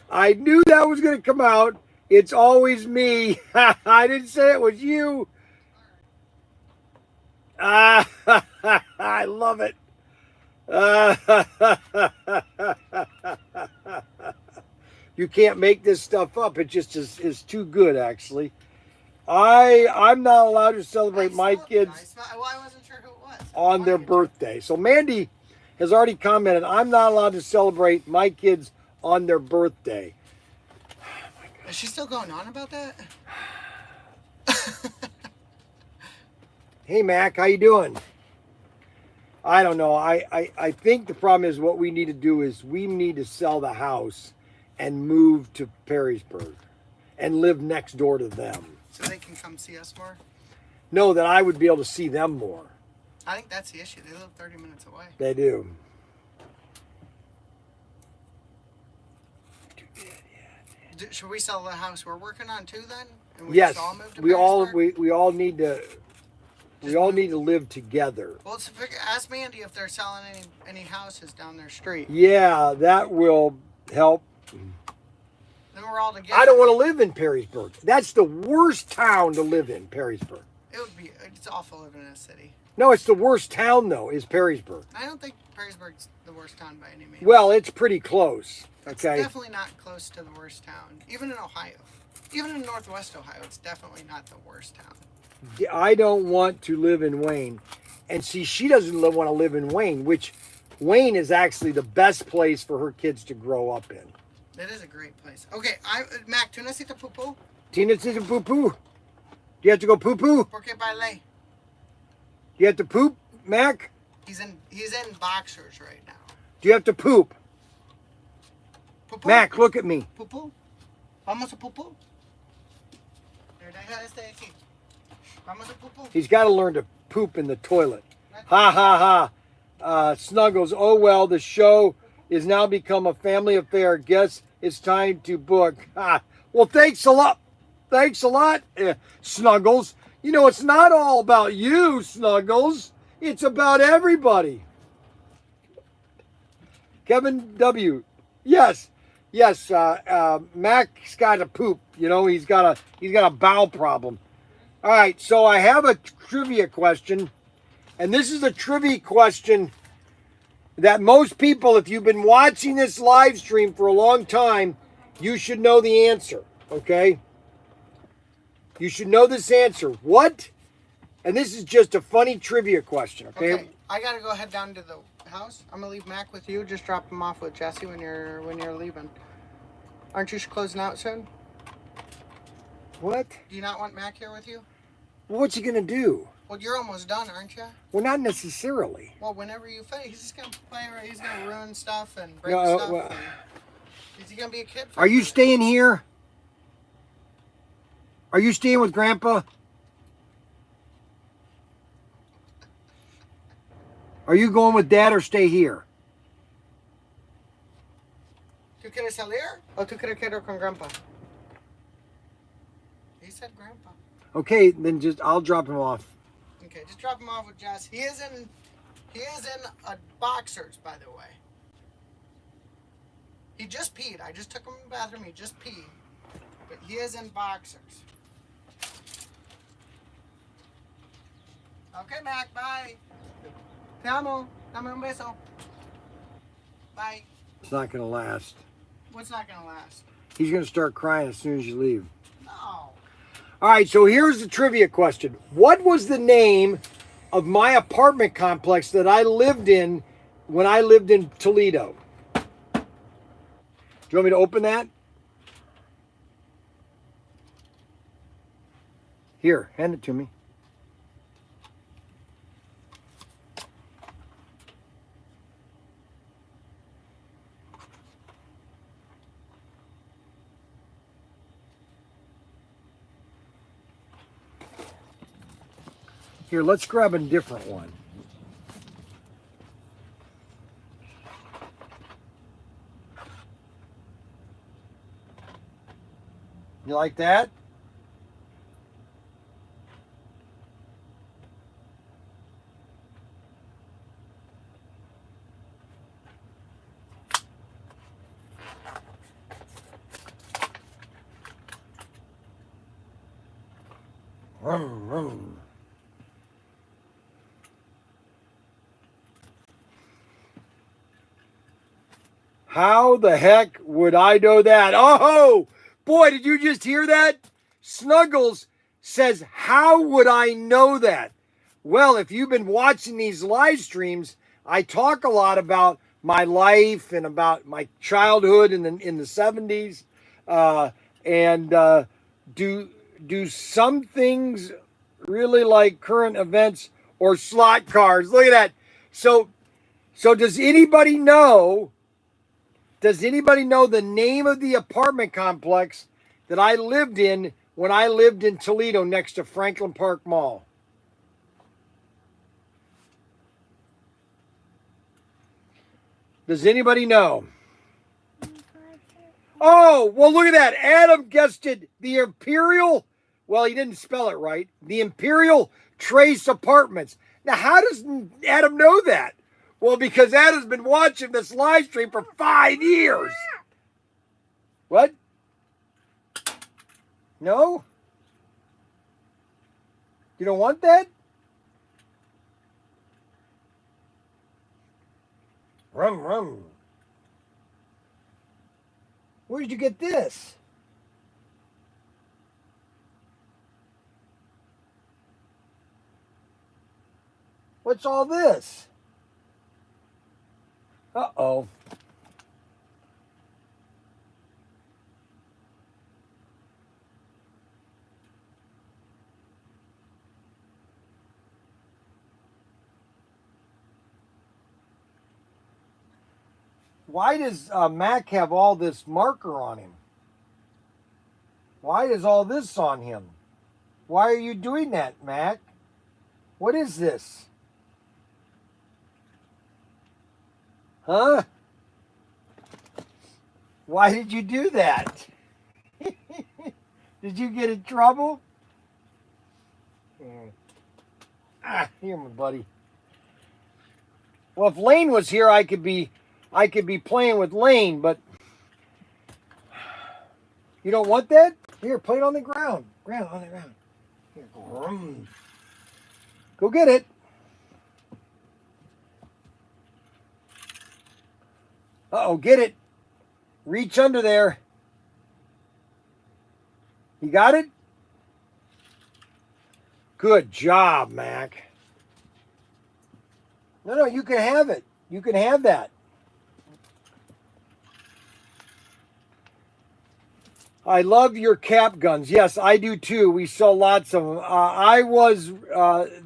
I knew that was going to come out. It's always me. I didn't say it was you. I love it. You can't make this stuff up. It just is too good, actually. I'm not allowed to celebrate my kids Well, I wasn't sure who it was. on their birthday. So Mandy has already commented, I'm not allowed to celebrate my kids on their birthday. Is she still going on about that? Hey, Mac, how you doing? I don't know. I think the problem is what we need to do is we need to sell the house and move to Perrysburg and live next door to them. So they can come see us more? No, that I would be able to see them more. I think that's the issue. They live 30 minutes away. They do. Should we sell the house we're working on too then? And Yes, just all move to we all Perrysburg? need to we all need to live together. Well, ask Mandy if they're selling any houses down their street. Yeah, that will help. Then we're all together. I don't want to live in Perrysburg. That's the worst town to live in, Perrysburg. It's awful living in a city. No, it's the worst town though, is Perrysburg. I don't think Perrysburg's the worst town by any means. Well, it's pretty close. Okay. It's definitely not close to the worst town. Even in Ohio. Even in Northwest Ohio, it's definitely not the worst town. I don't want to live in Wayne. And see, she doesn't want to live in Wayne, which Wayne is actually the best place for her kids to grow up in. That is a great place. Okay, Mac, ¿tú necesitas pupú? Tina says poo poo. Do you have to go poo poo? ¿Por qué baile? Do you have to poop, Mac? He's in boxers right now. Do you have to poop? Pupú? Mac, look at me. Pupú? Vamos a pupú? Deja este de aquí. Vamos a pupú. He's got to learn to poop in the toilet. Ha ha ha. Snuggles, oh well, the show is now become a family affair. Guess it's time to book. Ha. Well, thanks a lot. Thanks a lot, Snuggles. You know, it's not all about you, Snuggles. It's about everybody. Kevin W. Yes. Mac's got to poop. You know, he's got a bowel problem. All right, so I have a trivia question, and this is a trivia question that most people, if you've been watching this live stream for a long time, you should know the answer, okay? You should know this answer. What? And this is just a funny trivia question, okay? I gotta go head down to the house. I'm gonna leave Mac with you. Just drop him off with Jesse when you're leaving. Aren't you closing out soon? What? Do you not want Mac here with you? Well, what's he gonna do? Well, you're almost done, aren't you? Well, not necessarily. Well, whenever you finish, he's just gonna play. He's gonna ruin stuff and break No, stuff. well, Is he gonna be a kid? Are you staying here? Are you staying with Grandpa? Are you going with Dad or stay here? ¿Tú quieres salir o tú quieres quedar con Grandpa? He said Grandpa. Okay, then I'll drop him off. Okay, just drop him off with Jess. He is in boxers, by the way. He just peed. I just took him to the bathroom. He just peed. But he is in boxers. Okay, Mac, bye. Te amo. Dame un beso. Bye. It's not going to last. What's not going to last? He's going to start crying as soon as you leave. No. All right, so here's the trivia question. What was the name of my apartment complex that I lived in when I lived in Toledo? Do you want me to open that? Here, hand it to me. Here, let's grab a different one. You like that? Vroom, vroom. How the heck would I know that? Oh, boy, did you just hear that? Snuggles says, how would I know that? Well, if you've been watching these live streams, I talk a lot about my life and about my childhood in the 70s. Do some things really like current events or slot cars? Look at that. So does anybody know the name of the apartment complex that I lived in when I lived in Toledo next to Franklin Park Mall? Does anybody know? Oh, well, look at that. Adam guessed it. The Imperial, well, he didn't spell it right. The Imperial Trace Apartments. Now, how does Adam know that? Well, because Adam's been watching this live stream for 5 years. What? No? You don't want that? Rum, rum. Where did you get this? What's all this? Uh-oh. Why does Mac have all this marker on him? Why is all this on him? Why are you doing that, Mac? What is this? Huh? Why did you do that? Did you get in trouble? Here, my buddy. Well, if Lane was here, I could be playing with Lane, but you don't want that? Here, play it on the ground. On the ground. Here, go get it. Uh-oh, get it. Reach under there. You got it? Good job, Mac. No, you can have it. You can have that. I love your cap guns. Yes, I do too. We sell lots of them.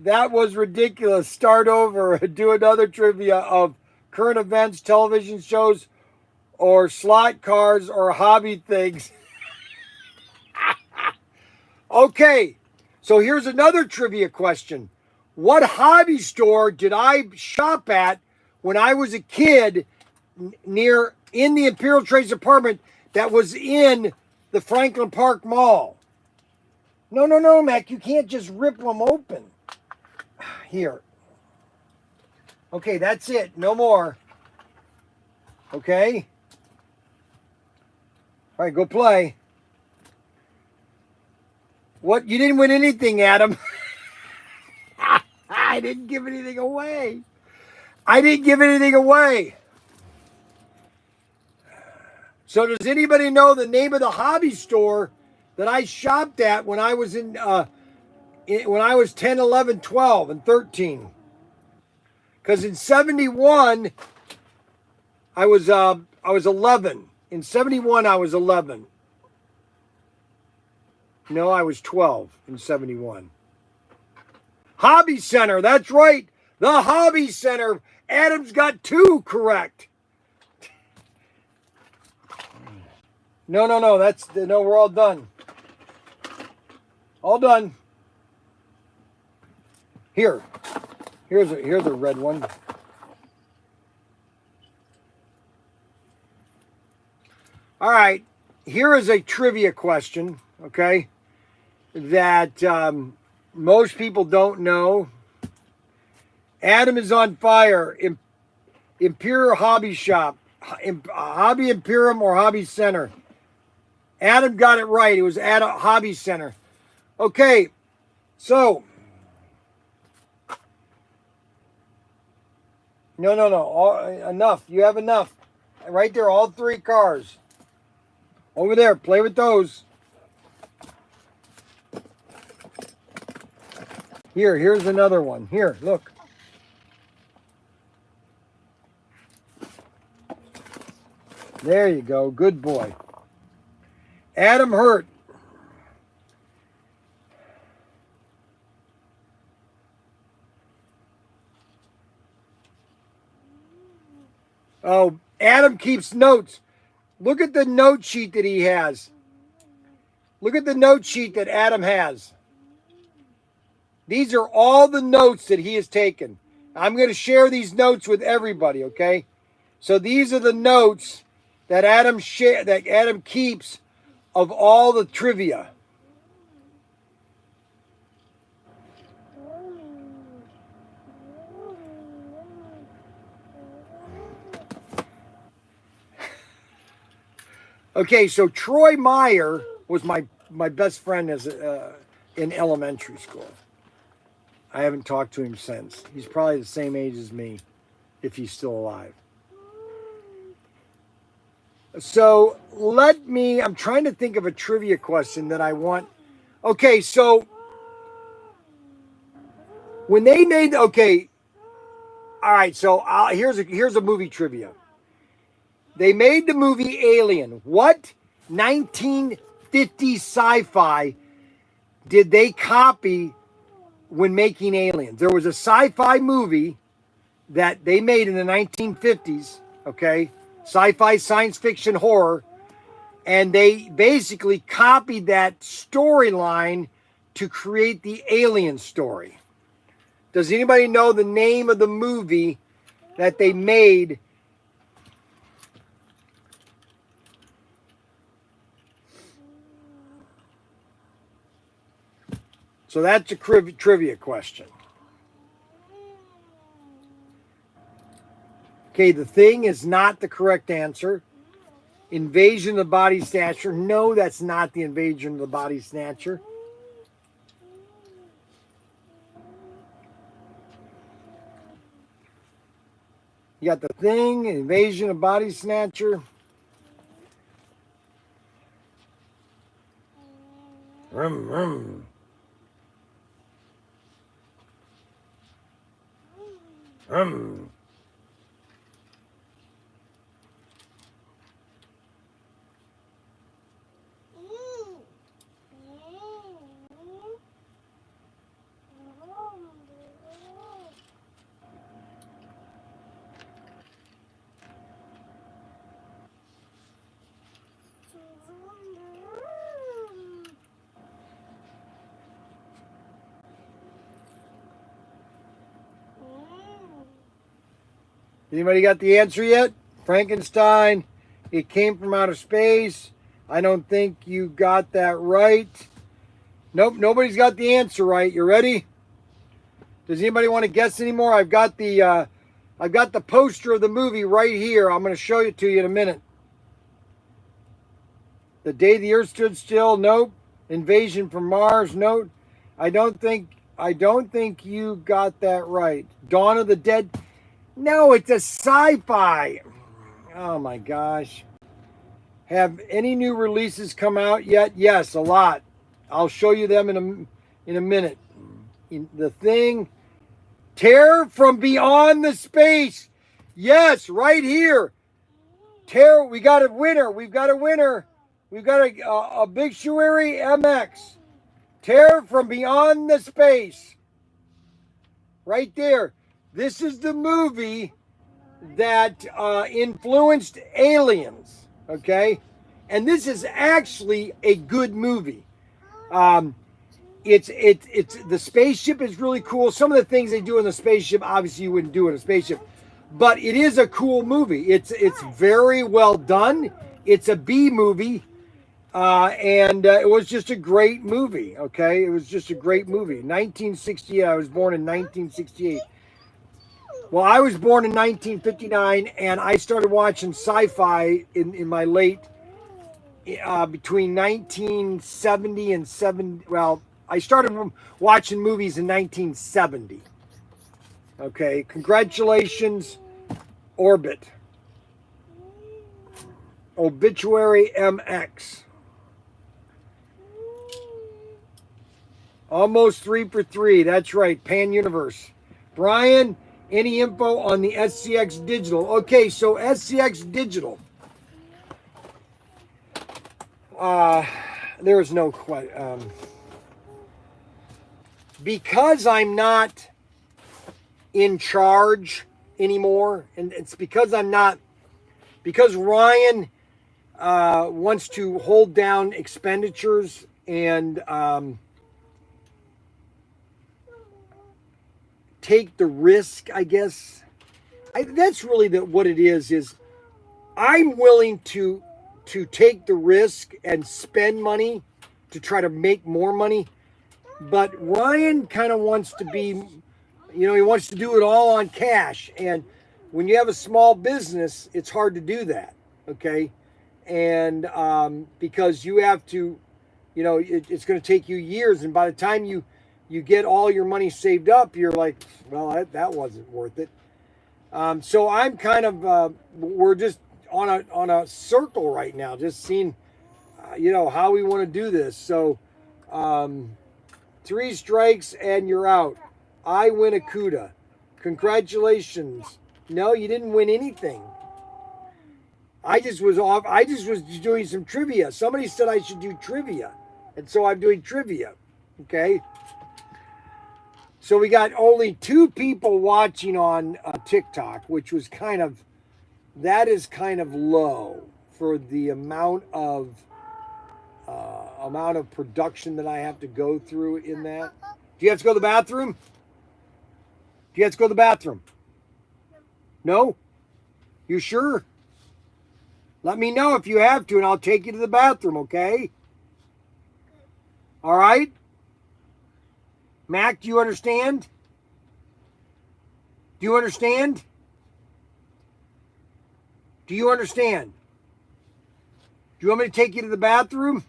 That was ridiculous. Start over. Do another trivia of current events, television shows, or slot cars, or hobby things. Okay, so here's another trivia question. What hobby store did I shop at when I was a kid in the Imperial Trace apartment that was in the Franklin Park Mall? No, Mac, you can't just rip them open. Here. Okay, that's it. No more. Okay? All right, go play. What? You didn't win anything, Adam. I didn't give anything away. So does anybody know the name of the hobby store that I shopped at when I was when I was 10, 11, 12, and 13? Because in 71, I was 11. In 71, I was 11. No, I was 12 in 71. Hobby Center, that's right. The Hobby Center. Adam's got 2 correct. No, we're all done. All done. Here's a red one. All right, here is a trivia question, okay, that most people don't know. Adam is on fire. Imperial Hobby Shop, Hobby Imperium or Hobby Center. Adam got it right. It was at a Hobby Center. Okay, so no. Enough. You have enough. Right there, all 3 cars. Over there, play with those. Here's another one. Here, look. There you go. Good boy. Adam Hurt. Oh, Adam keeps notes. Look at the note sheet that he has. Look at the note sheet that Adam has. These are all the notes that he has taken. I'm going to share these notes with everybody, okay? So these are the notes that Adam keeps of all the trivia. Okay, so Troy Meyer was my best friend in elementary school. I haven't talked to him since. He's probably the same age as me, if he's still alive. So I'm trying to think of a trivia question that I want. Okay, so when they made, all right, so here's a movie trivia. They made the movie Alien. What 1950 sci-fi did they copy when making Aliens? There was a sci-fi movie that they made in the 1950s, okay? Sci-fi, science fiction, horror. And they basically copied that storyline to create the Alien story. Does anybody know the name of the movie that they made? So that's a trivia question. Okay, The Thing is not the correct answer. Invasion of the Body Snatcher. No, that's not the Invasion of the Body Snatcher. You got The Thing, Invasion of Body Snatcher. Rum, rum. Anybody got the answer yet? Frankenstein. It came from outer space. I don't think you got that right. Nope, nobody's got the answer right. You ready? Does anybody want to guess anymore? I've got the poster of the movie right here. I'm going to show it to you in a minute. The Day the Earth Stood Still. Nope. Invasion from Mars. Nope. I don't think you got that right. Dawn of the Dead. No, it's a sci-fi. Oh my gosh. Have any new releases come out yet? Yes, a lot. I'll show you them in a minute. The Thing, Terror from Beyond the Space. Yes, right here. Terror. We got a winner. We've got a winner. We've got a Obituary MX. Terror from Beyond the Space. Right there. This is the movie that influenced Aliens. Okay, and this is actually a good movie. It's the spaceship is really cool. Some of the things they do in the spaceship, obviously you wouldn't do in a spaceship, but it is a cool movie. It's very well done. It's a B movie, and it was just a great movie. Okay, it was just a great movie. 1968. I was born in 1968. Well, I was born in 1959, and I started watching sci-fi in my late, between 1970 and 70. Well, I started watching movies in 1970. Okay, congratulations, Orbit. Obituary MX. Almost 3 for 3. That's right, Pan Universe. Bryan, any info on the SCX Digital? Okay, so SCX Digital. There's no question. Because I'm not in charge anymore, and it's because I'm not, because Ryan wants to hold down expenditures and take the risk, I guess. That's really what it is I'm willing to take the risk and spend money to try to make more money. But Ryan kind of wants to be, he wants to do it all on cash. And when you have a small business, it's hard to do that. Okay. And because you have to, it's going to take you years. And by the time you get all your money saved up, you're like, well, that wasn't worth it. So I'm kind of, we're just on a circle right now, just seeing, how we want to do this. So 3 strikes and you're out. I win a CUDA. Congratulations. No, you didn't win anything. I just was doing some trivia. Somebody said I should do trivia. And so I'm doing trivia. Okay. So we got only 2 people watching on TikTok, which was that is kind of low for the amount of production that I have to go through in that. Do you have to go to the bathroom? Do you have to go to the bathroom? No? You sure? Let me know if you have to, and I'll take you to the bathroom, okay? All right? Mac, do you understand? Do you understand? Do you understand? Do you want me to take you to the bathroom?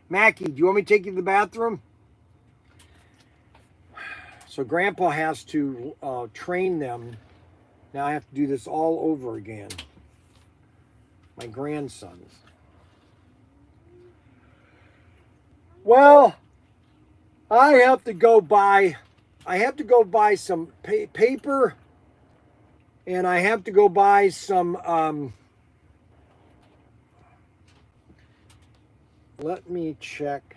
Mackie, do you want me to take you to the bathroom? So Grandpa has to train them. Now I have to do this all over again. My grandsons. Well, I have to go buy some paper, and I have to go buy some let me check.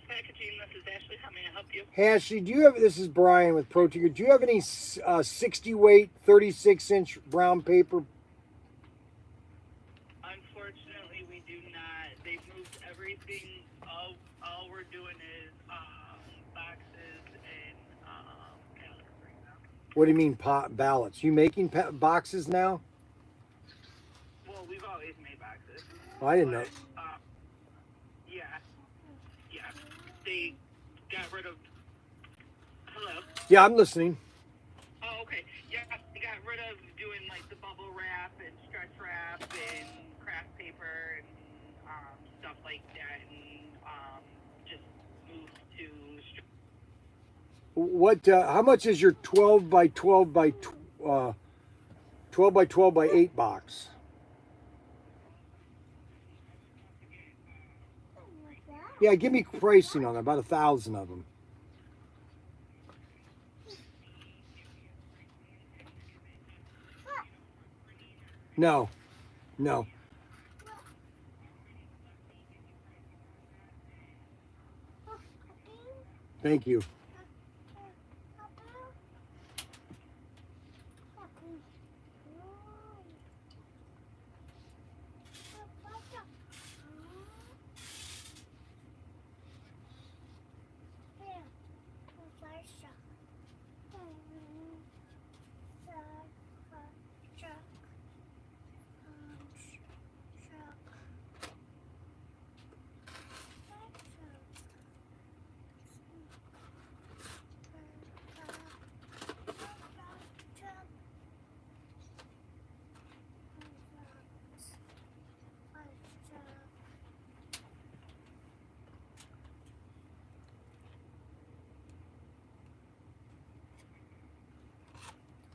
packaging. This is Ashley. How may I help you? Hey, Ashley, do you have, this is Bryan with ProTinker. Do you have any 60 weight, 36 inch brown paper? Unfortunately, we do not. They've moved everything. All we're doing is boxes and ballots right now. What do you mean ballots? You making boxes now? Well, we've always made boxes. Oh, I didn't know. Yeah. They got rid of. Hello. Yeah, I'm listening. Oh, okay. Yeah, they got rid of doing like the bubble wrap and stretch wrap and craft paper and stuff like that, and just moved to. What? How much is your 12 by 12 by 12 by 12 by 8 box? Yeah, give me pricing on it. About 1,000 of them. No. Thank you.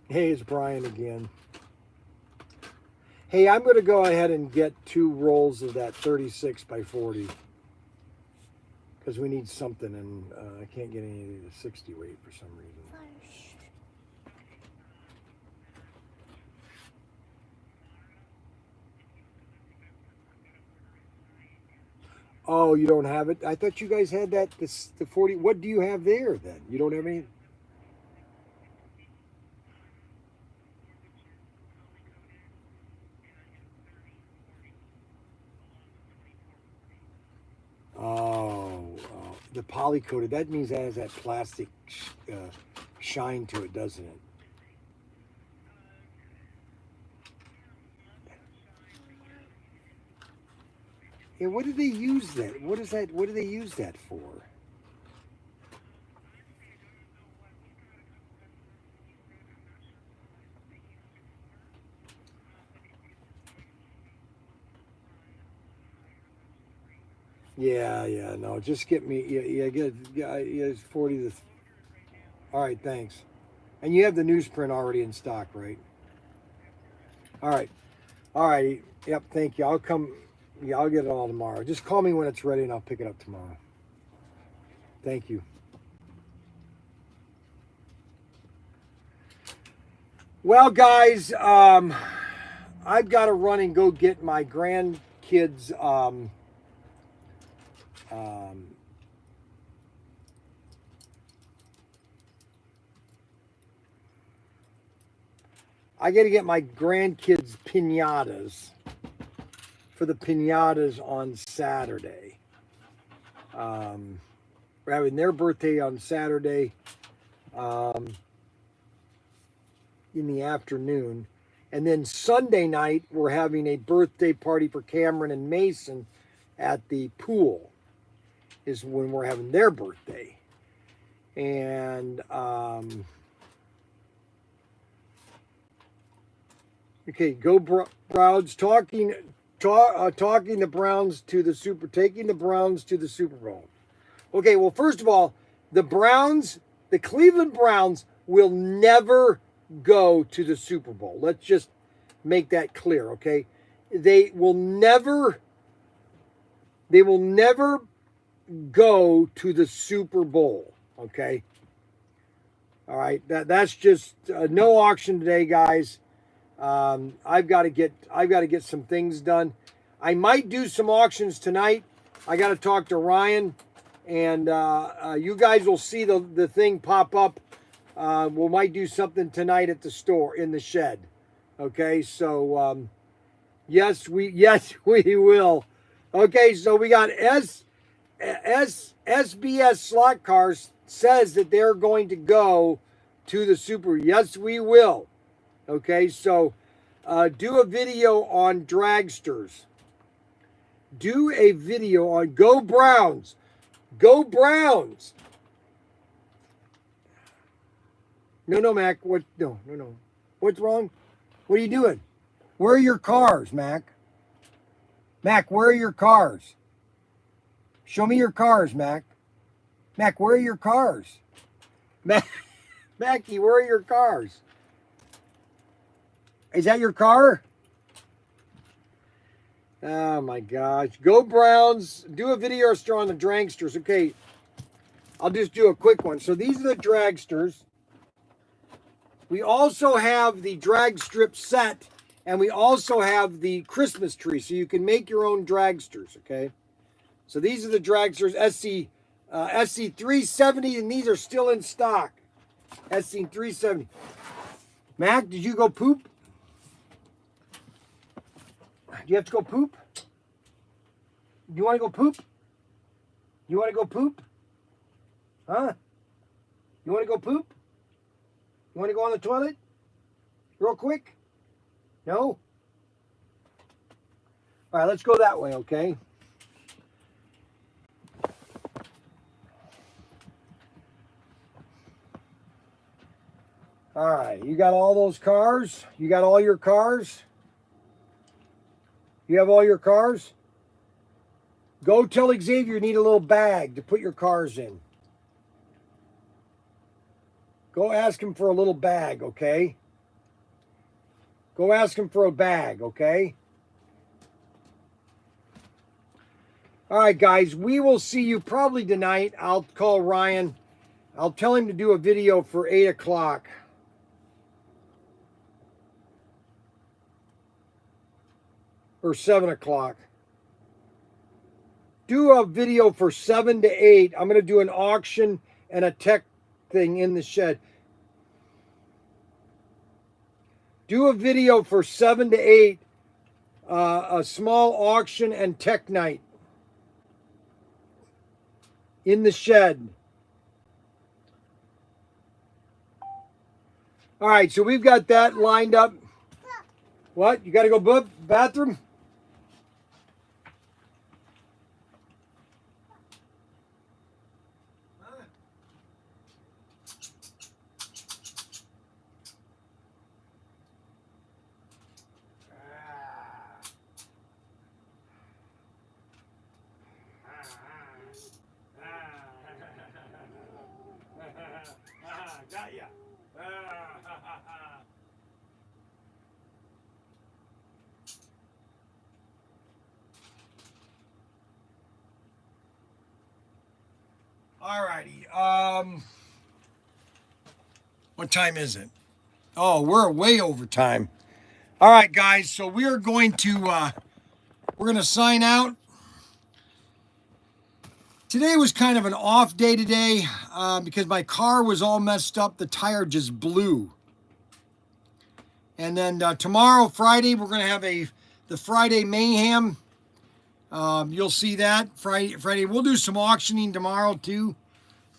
Hey, it's Bryan again. Hey, I'm going to go ahead and get 2 rolls of that 36 by 40 because we need something, and I can't get any of the 60 weight for some reason. Oh, you don't have it? I thought you guys had that, the 40. What do you have there then? You don't have any? The poly coated, that means that has that plastic shine to it, doesn't it? Yeah, what do they use that? What is that? What do they use that for? Yeah, no, just get me, get 40 to, all right, thanks. And you have the newsprint already in stock, right? All right, yep, thank you. I'll come, yeah, I'll get it all tomorrow. Just call me when it's ready and I'll pick it up tomorrow. Thank you. Well, guys, I've got to run and go get my grandkids, I got to get my grandkids piñatas for the piñatas on Saturday. We're having their birthday on Saturday in the afternoon. And then Sunday night, we're having a birthday party for Cameron and Mason at the pool, is when we're having their birthday. And okay, go Browns, taking the Browns to the Super Bowl. Okay, well, first of all, the Cleveland Browns will never go to the Super Bowl. Let's just make that clear, okay? They will never go to the Super Bowl, okay? All right, that's just no auction today, guys. I've got to get some things done. I might do some auctions tonight. I got to talk to Ryan And you guys will see the thing pop up. We might do something tonight at the store in the shed. Okay, so yes, we will. Okay, so we got SBS Slot Cars says that they're going to go to the Super. Yes, we will. Okay, so do a video on dragsters. Do a video on Go Browns. Go Browns. No, Mac. What? No. What's wrong? What are you doing? Where are your cars, Mac? Mac, where are your cars? Show me your cars, Mac. Mac, where are your cars? Mackie, where are your cars? Is that your car? Oh my gosh. Go Browns. Do a video or store on the dragsters. Okay. I'll just do a quick one. So these are the dragsters. We also have the drag strip set, and we also have the Christmas tree, so you can make your own dragsters, okay? So these are the dragsters, SC370, and these are still in stock. SC370. Mac, did you go poop? Do you have to go poop? Do you want to go poop? You want to go poop? Huh? You want to go poop? You want to go on the toilet? Real quick? No? All right, let's go that way, okay? All right, you got all those cars? You got all your cars? You have all your cars? Go tell Xavier you need a little bag to put your cars in. Go ask him for a little bag, okay? Go ask him for a bag, okay? All right, guys, we will see you probably tonight. I'll call Ryan. I'll tell him to do a video for 8 o'clock. Or 7 o'clock. Do a video for 7 to 8. I'm going to do an auction and a tech thing in the shed. Do a video for 7 to 8. A small auction and tech night in the shed. All right, so we've got that lined up. What? You got to go bathroom? Got ya. All righty. What time is it? Oh, we're way over time. All right, guys. So we are going to sign out. Today was kind of an off day today because my car was all messed up. The tire just blew. And then tomorrow, Friday, we're going to have the Friday Mayhem. You'll see that Friday. We'll do some auctioning tomorrow too.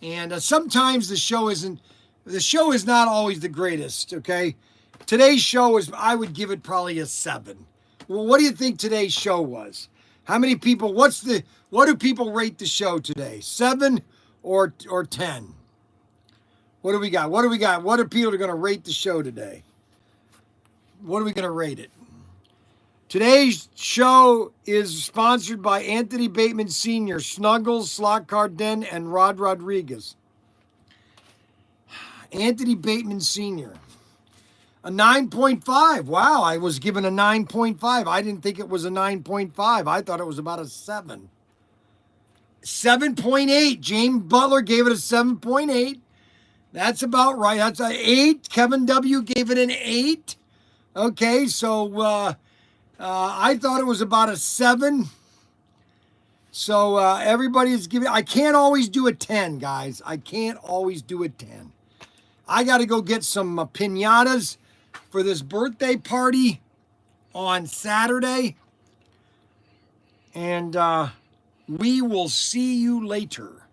And sometimes the show is not always the greatest. Okay, today's show I would give it probably a 7. Well, what do you think today's show was? How many people? What do people rate the show today? 7 or 10? What do we got? What are people going to rate the show today? What are we going to rate it? Today's show is sponsored by Anthony Bateman Sr., Snuggles, Slot Card Den, and Rod Rodriguez. Anthony Bateman Sr. A 9.5. Wow, I was given a 9.5. I didn't think it was a 9.5. I thought it was about a 7. 7.8. James Butler gave it a 7.8. That's about right. That's an 8. Kevin W. gave it an 8. Okay, so I thought it was about a 7. So everybody's giving. I can't always do a 10, guys. I can't always do a 10. I got to go get some piñatas for this birthday party on Saturday. And we will see you later.